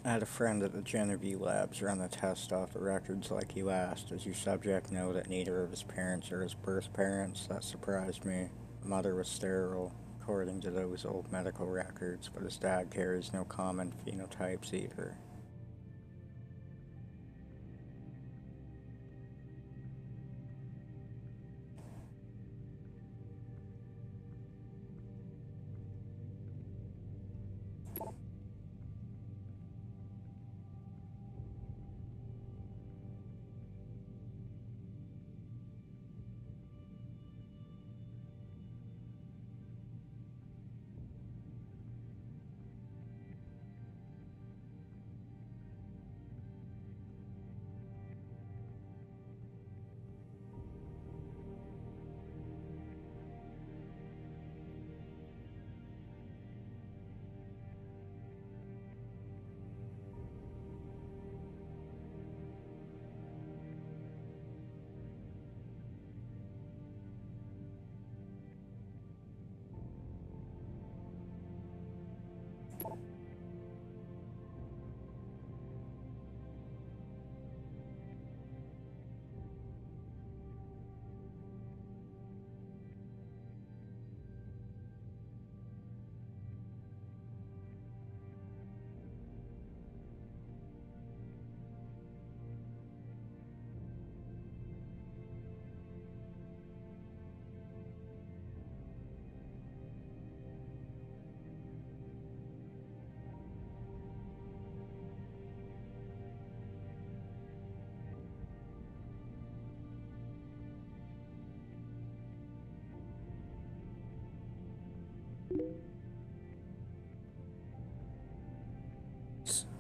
I had a friend at the Genevieve Labs run the test off the records like you asked. Does your subject know that neither of his parents are his birth parents? That surprised me. The mother was sterile, according to those old medical records, but his dad carries no common phenotypes either.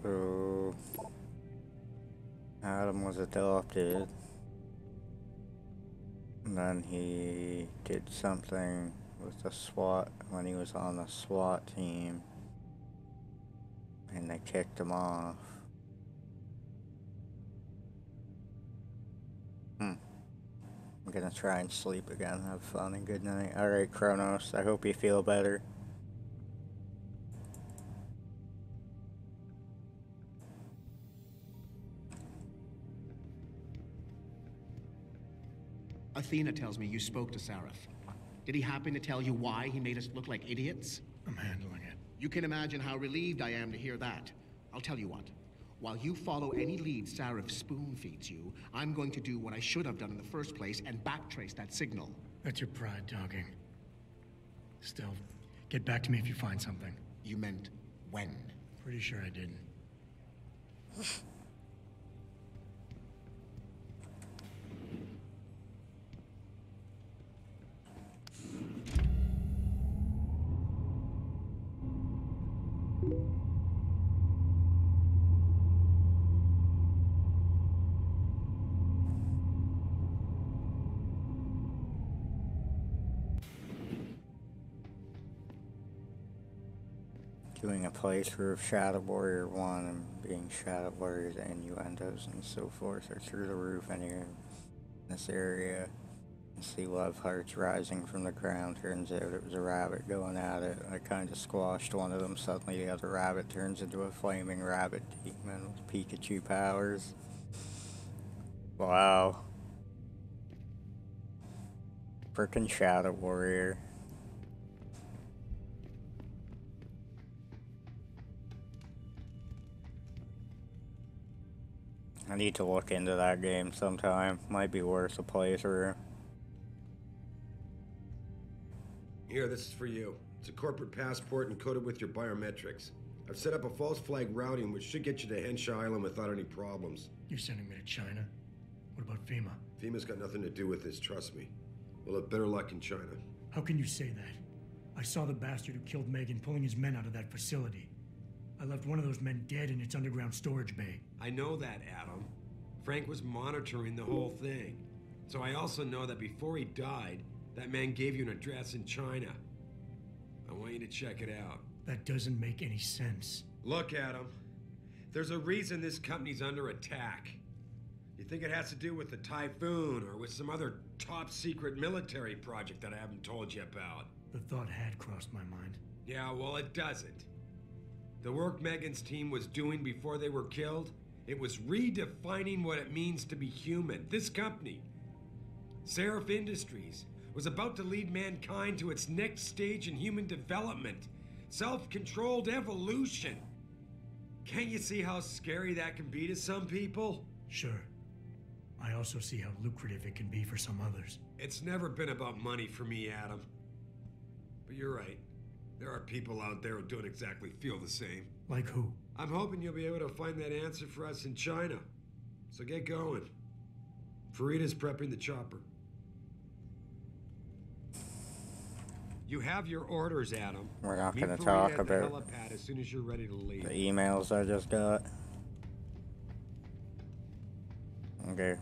So, Adam was adopted, and then he did something with the SWAT when he was on the SWAT team, and they kicked him off. I'm gonna try and sleep again. Have fun and good night. Alright, Kronos, I hope you feel better. Athena tells me you spoke to Sarif. Did he happen to tell you why he made us look like idiots? I'm handling it. You can imagine how relieved I am to hear that. I'll tell you what. While you follow any lead Sarif spoon-feeds you, I'm going to do what I should have done in the first place and backtrace that signal. That's your pride talking. Still, get back to me if you find something. You meant when? Pretty sure I didn't. Doing a playthrough of Shadow Warrior 1 and being Shadow Warrior, the innuendos and so forth are through the roof in here, in this area. See love hearts rising from the ground. Turns out it was a rabbit going at it. I kind of squashed one of them. Suddenly the other rabbit turns into a flaming rabbit demon with Pikachu powers. Wow. Frickin' Shadow Warrior. I need to look into that game sometime. Might be worth a playthrough. Here, this is for you. It's a corporate passport encoded with your biometrics. I've set up a false flag routing which should get you to Henshaw Island without any problems. You're sending me to China? What about FEMA? FEMA's got nothing to do with this, trust me. We'll have better luck in China. How can you say that? I saw the bastard who killed Megan pulling his men out of that facility. I left one of those men dead in its underground storage bay. I know that, Adam. Frank was monitoring the whole thing. So I also know that before he died, that man gave you an address in China. I want you to check it out. That doesn't make any sense. Look, Adam. There's a reason this company's under attack. You think it has to do with the Typhoon or with some other top-secret military project that I haven't told you about? The thought had crossed my mind. Yeah, well, it doesn't. The work Megan's team was doing before they were killed, it was redefining what it means to be human. This company, Seraph Industries, was about to lead mankind to its next stage in human development. Self-controlled evolution. Can't you see how scary that can be to some people? Sure. I also see how lucrative it can be for some others. It's never been about money for me, Adam. But you're right. There are people out there who don't exactly feel the same. Like who? I'm hoping you'll be able to find that answer for us in China. So get going. Farida's prepping the chopper. You have your orders, Adam. We're not going to talk about the helipad as soon as you're ready to leave. The emails I just got. Okay.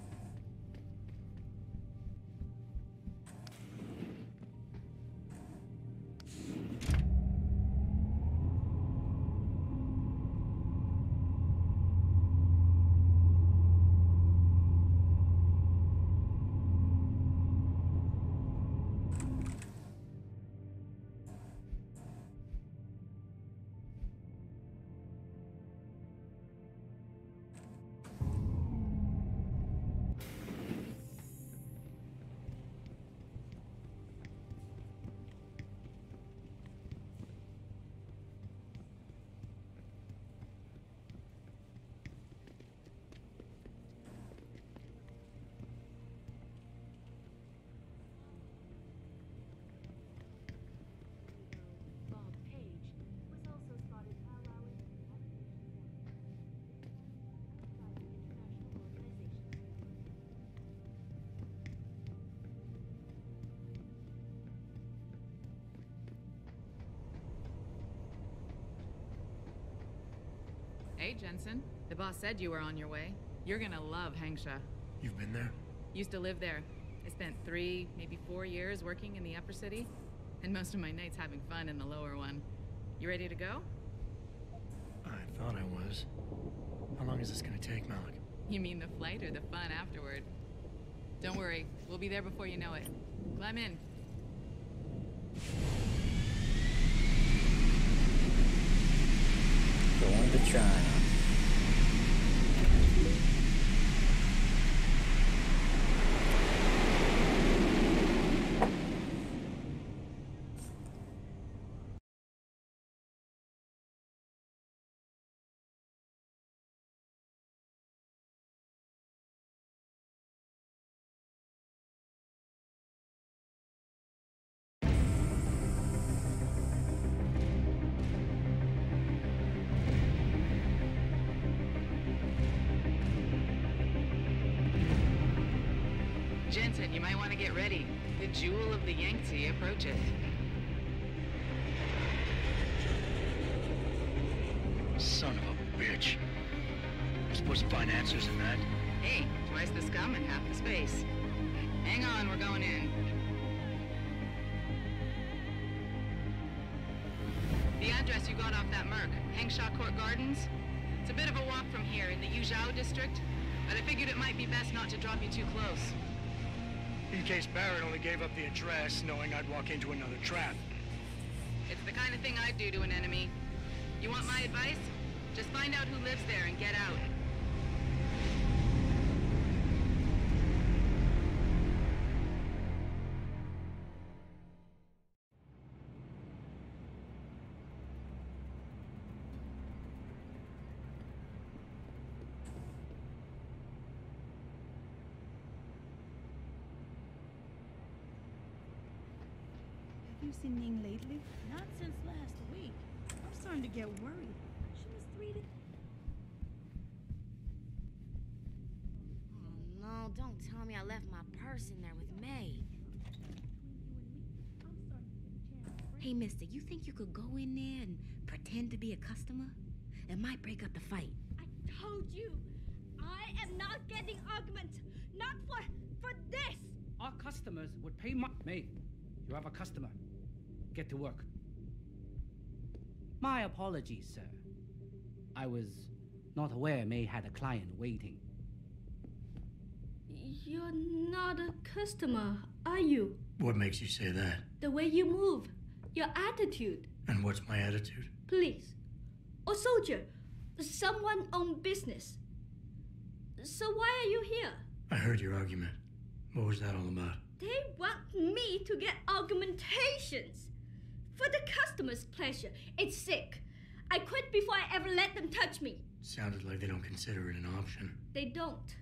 Hey, Jensen. The boss said you were on your way. You're gonna love Hengsha. You've been there? Used to live there. I spent 3, maybe 4 years working in the upper city, and most of my nights having fun in the lower one. You ready to go? I thought I was. How long is this gonna take, Malik? You mean the flight or the fun afterward? Don't worry, we'll be there before you know it. Climb in. Going to China. Jensen, you might want to get ready. The jewel of the Yangtze approaches. Son of a bitch. I'm supposed to find answers in that. Hey, twice the scum and half the space. Hang on, we're going in. The address you got off that Merc, Hengsha Court Gardens. It's a bit of a walk from here in the Yuzhou district, but I figured it might be best not to drop you too close. In case Barrett only gave up the address, knowing I'd walk into another trap. It's the kind of thing I'd do to an enemy. You want my advice? Just find out who lives there and get out. Have you seen Ning lately? Not since last week. I'm starting to get worried. She was 3 to... Oh no, don't tell me I left my purse in there with May. Hey, mister, you think you could go in there and pretend to be a customer? It might break up the fight. I told you, I am not getting Augmented. Not for this. Our customers would pay May, you have a customer. Get to work. My apologies, sir. I was not aware May had a client waiting. You're not a customer, are you? What makes you say that? The way you move, your attitude. And what's my attitude? Police. Or soldier. Someone on business. So why are you here? I heard your argument. What was that all about? They want me to get augmentations. For the customer's pleasure. It's sick. I quit before I ever let them touch me. Sounded like they don't consider it an option. They don't.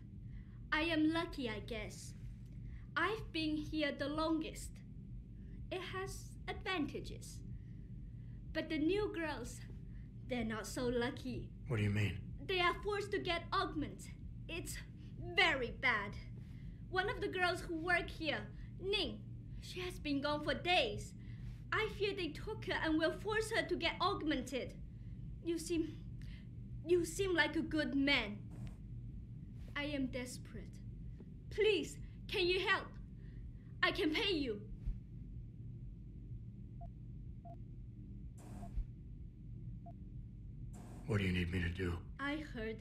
I am lucky, I guess. I've been here the longest. It has advantages. But the new girls, they're not so lucky. What do you mean? They are forced to get augments. It's very bad. One of the girls who work here, Ning, she has been gone for days. I fear they took her and will force her to get augmented. You seem like a good man. I am desperate. Please, can you help? I can pay you. What do you need me to do? I heard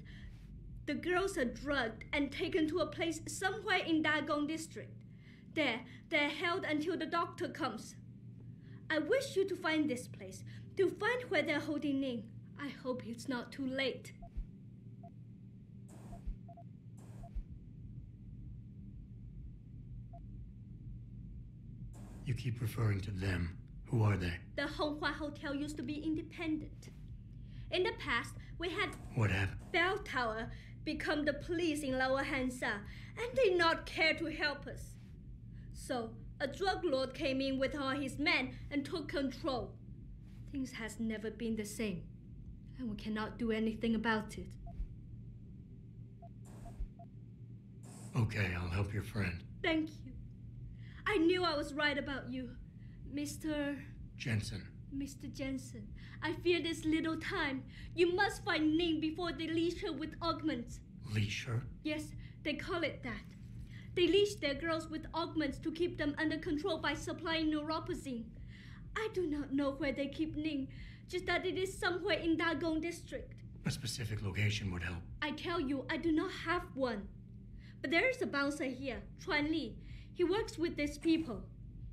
the girls are drugged and taken to a place somewhere in Dagong district. There, they're held until the doctor comes. I wish you to find this place, to find where they're holding Ning. I hope it's not too late. You keep referring to them. Who are they? The Honghua Hotel used to be independent. In the past, we had... What happened? Bell Tower become the police in Lower Hansa, and they not care to help us. So, a drug lord came in with all his men and took control. Things has never been the same, and we cannot do anything about it. Okay, I'll help your friend. Thank you. I knew I was right about you, Mr. Jensen. Mr. Jensen. I fear this little time. You must find Ning before they leash her with augments. Leash her? Yes, they call it that. They leash their girls with augments to keep them under control by supplying neuropozyne. I do not know where they keep Ning, just that it is somewhere in Dagong district. A specific location would help. I tell you, I do not have one. But there is a bouncer here, Chuan Li. He works with these people.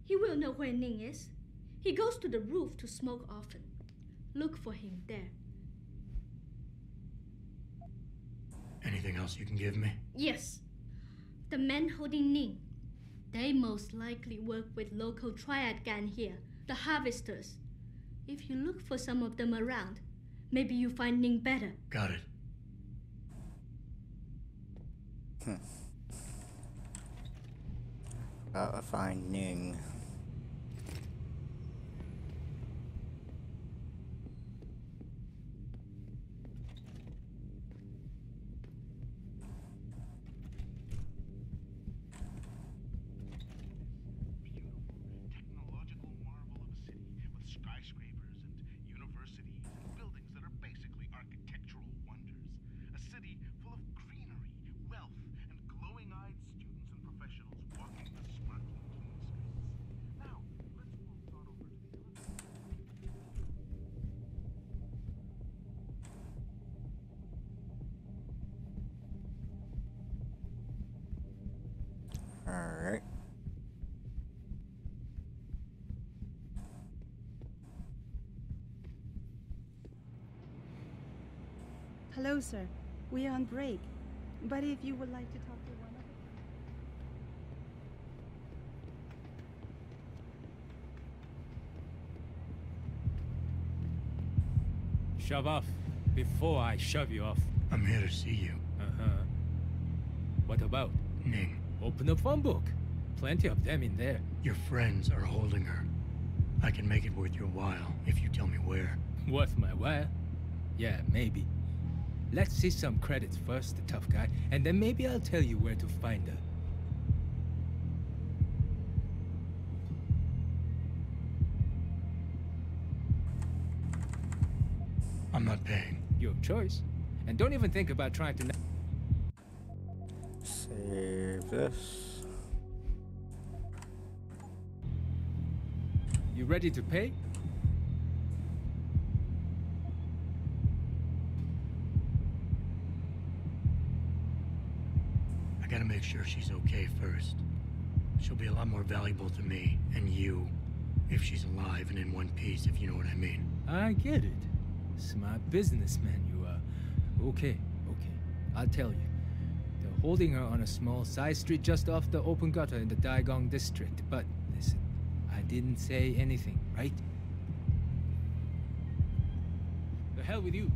He will know where Ning is. He goes to the roof to smoke often. Look for him there. Anything else you can give me? Yes. The men holding Ning. They most likely work with local triad gang here, the harvesters. If you look for some of them around, maybe you find Ning better. Got it. Gotta find Ning. Alright. Hello, sir. We are on break. But if you would like to talk to one of us. Shove off before I shove you off. I'm here to see you. Uh-huh. What about? Ning. Open the phone book. Plenty of them in there. Your friends are holding her. I can make it worth your while if you tell me where. Worth my while? Yeah, maybe. Let's see some credits first, the tough guy, and then maybe I'll tell you where to find her. I'm not paying. Your choice. And don't even think about trying to... Save this. You ready to pay? I gotta make sure she's okay first. She'll be a lot more valuable to me and you if she's alive and in one piece, if you know what I mean. I get it. Smart businessman you are. Okay. I'll tell you. They're holding her on a small side street just off the open gutter in the Daigong district. But listen, I didn't say anything, right? The hell with you.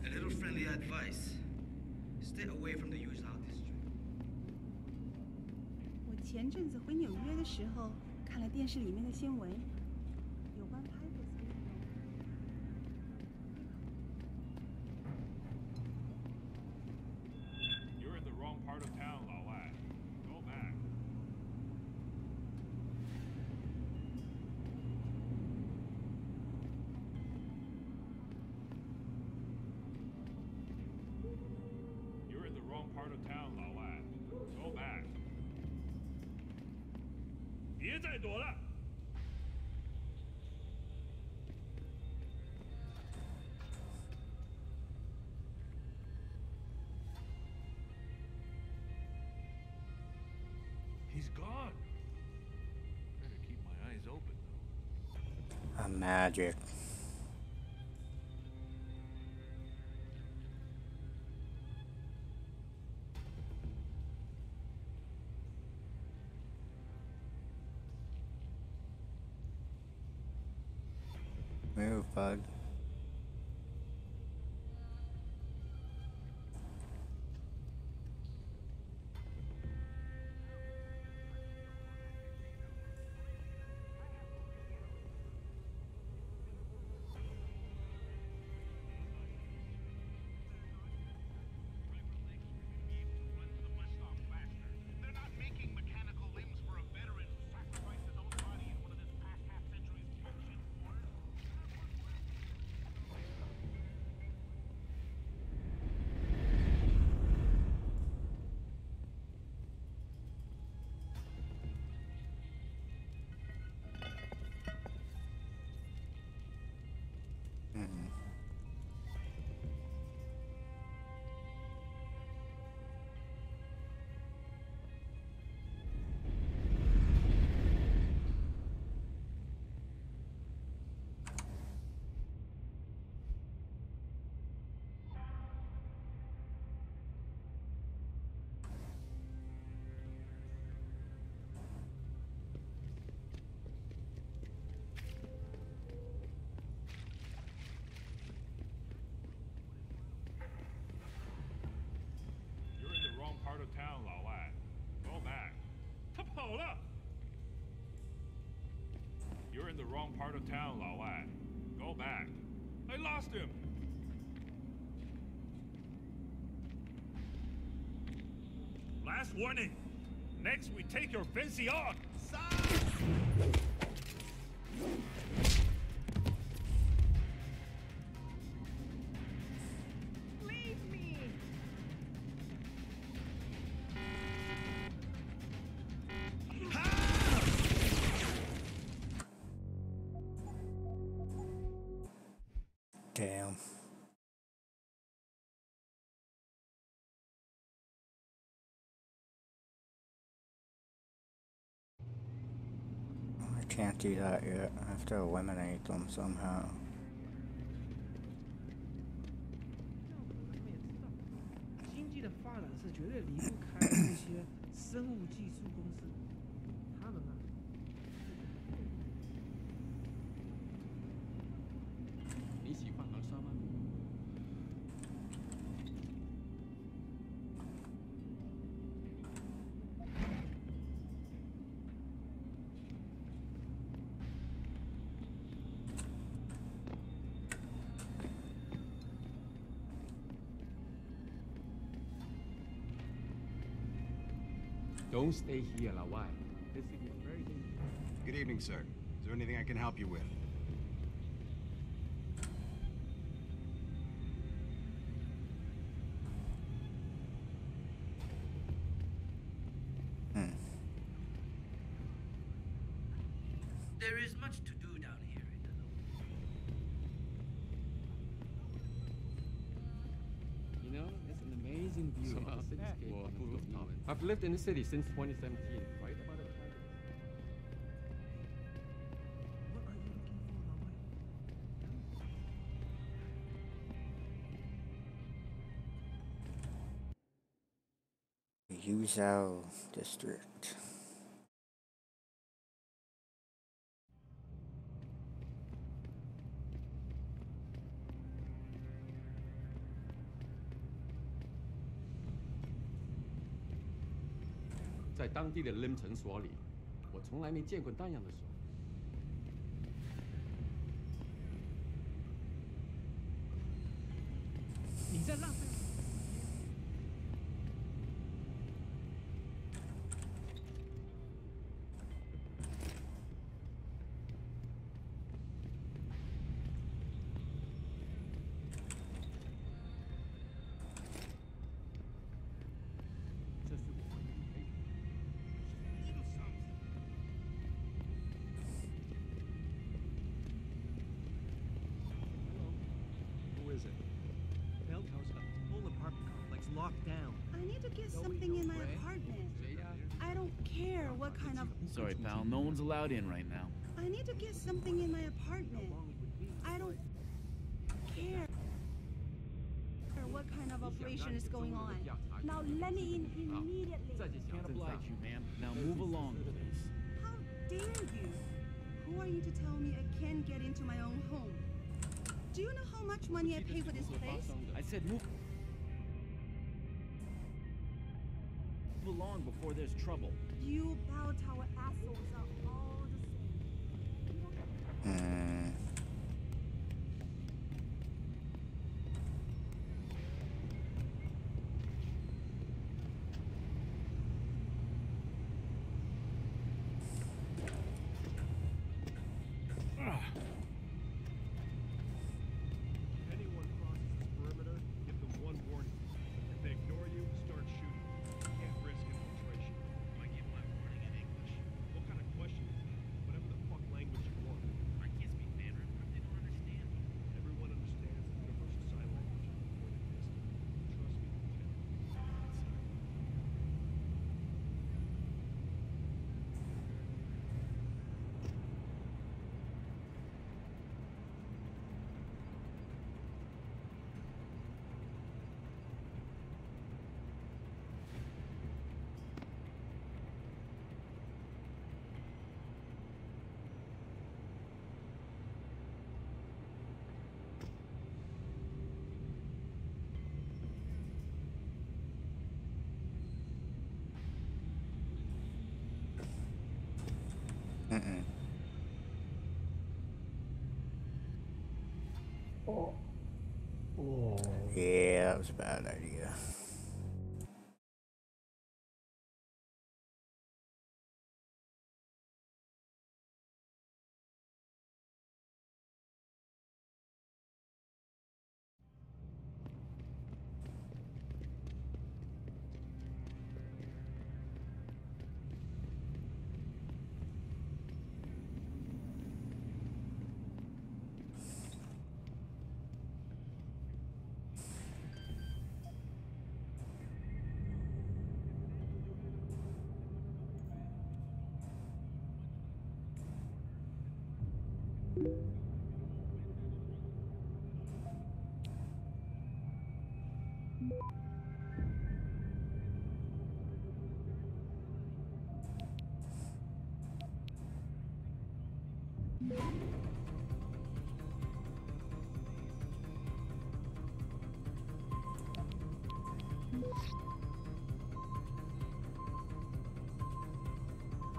A little friendly advice. Stay away from the Yuzhao district. 我前阵子回纽约的时候，看了电视里面的新闻，有关拍子。You're in the wrong part of town, Lao Lad. Go back. You're in the wrong part of town, Lao Lad. Go back. 别再躲了。He's gone. Better keep my eyes open, though. A magic. Move, bud. Part of town, Lao Lad. Go back. Hold up! You're in the wrong part of town, Lao Lad. Go back. I lost him. Last warning. Next, we take your fancy off. Damn. I can't do that yet. I have to eliminate them somehow. 经济的发展是绝对离不开这些生物技术公司，他们啊。 你喜欢河沙吗？ Don't stay here, Lawai. This city is very dangerous. Good evening, sir. Is there anything I can help you with? There is much to do down here. You know, it's an amazing view of the cityscape on the rooftop. I've lived in the city since 2017, right about the time. What are you looking for, Lawai? Yuzhou District. In 当地的 Lim 诊所里，我从来没见过那样的手。你在浪费。 Locked down. I need to get something in my apartment. I don't care what kind of... Sorry, pal. No one's allowed in right now. I need to get something in my apartment. I don't care what kind of operation is going on. Now let me in immediately. Can't oblige you, ma'am. Now move along, please. How dare you? Who are you to tell me I can't get into my own home? Do you know how much money I pay for this place? I said move along before there's trouble. You bow tower assholes are all the same. Anyone crosses this perimeter, give them one warning. If they ignore you, start shooting. Can't risk infiltration. Do I give my warning in English? What kind of question is that? Whatever the fuck language you want. I can't speak Mandarin. What if they don't understand me? Everyone understands the universal sign language of the word exists. Trust me, Lieutenant. Yeah, that was a bad idea.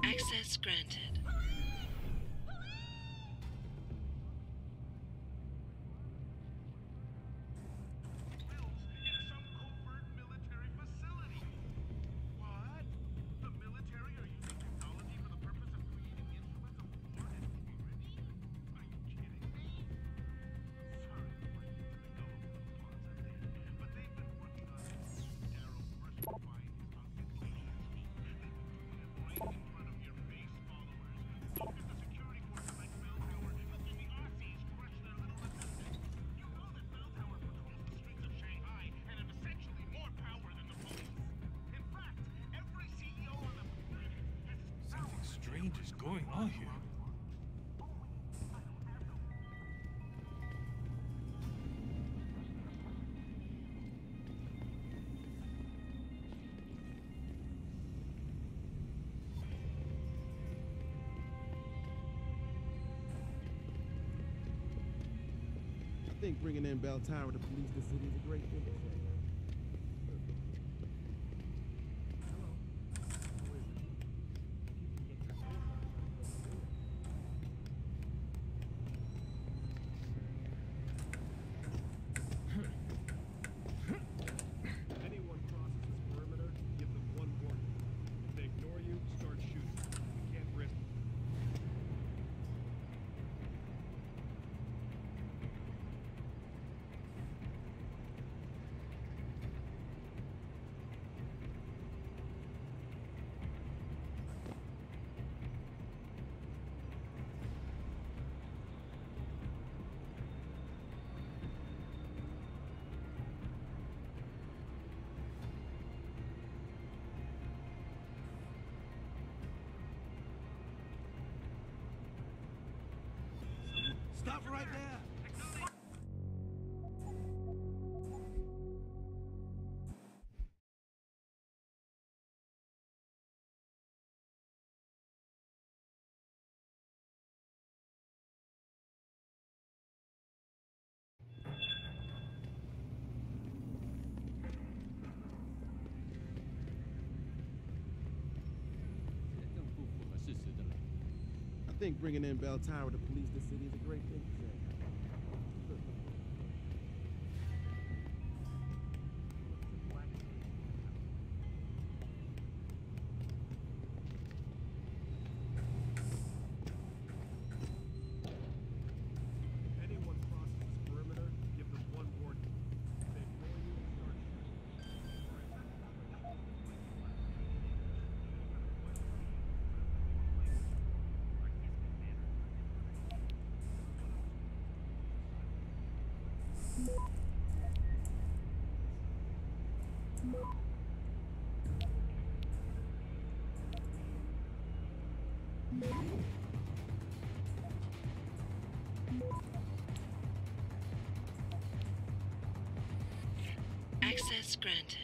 Access granted. Something strange is going on here. I think bringing in Bell Tower to police the city is a great thing. Anyone crosses this perimeter, give them one warning. If they ignore you, start shooting. You can't risk it. Stop right there! I think bringing in Bell Tower to police the city is a great thing to say. Anyone crosses this perimeter, give them one warning. If they ignore you, start Access granted.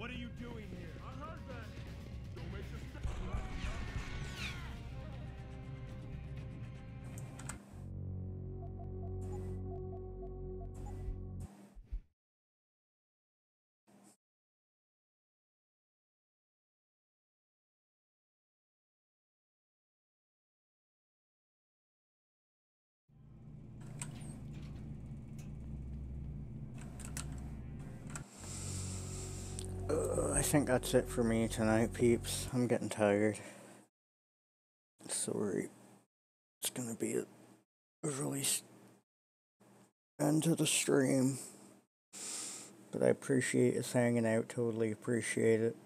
What are you doing here? I heard that. Don't make your step. I think that's it for me tonight, peeps. I'm getting tired. Sorry. It's gonna be a really end to the stream. But I appreciate us hanging out. Totally appreciate it.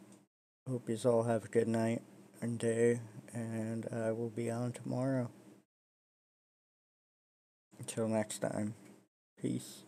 Hope you all have a good night and day. And I will be on tomorrow. Until next time. Peace.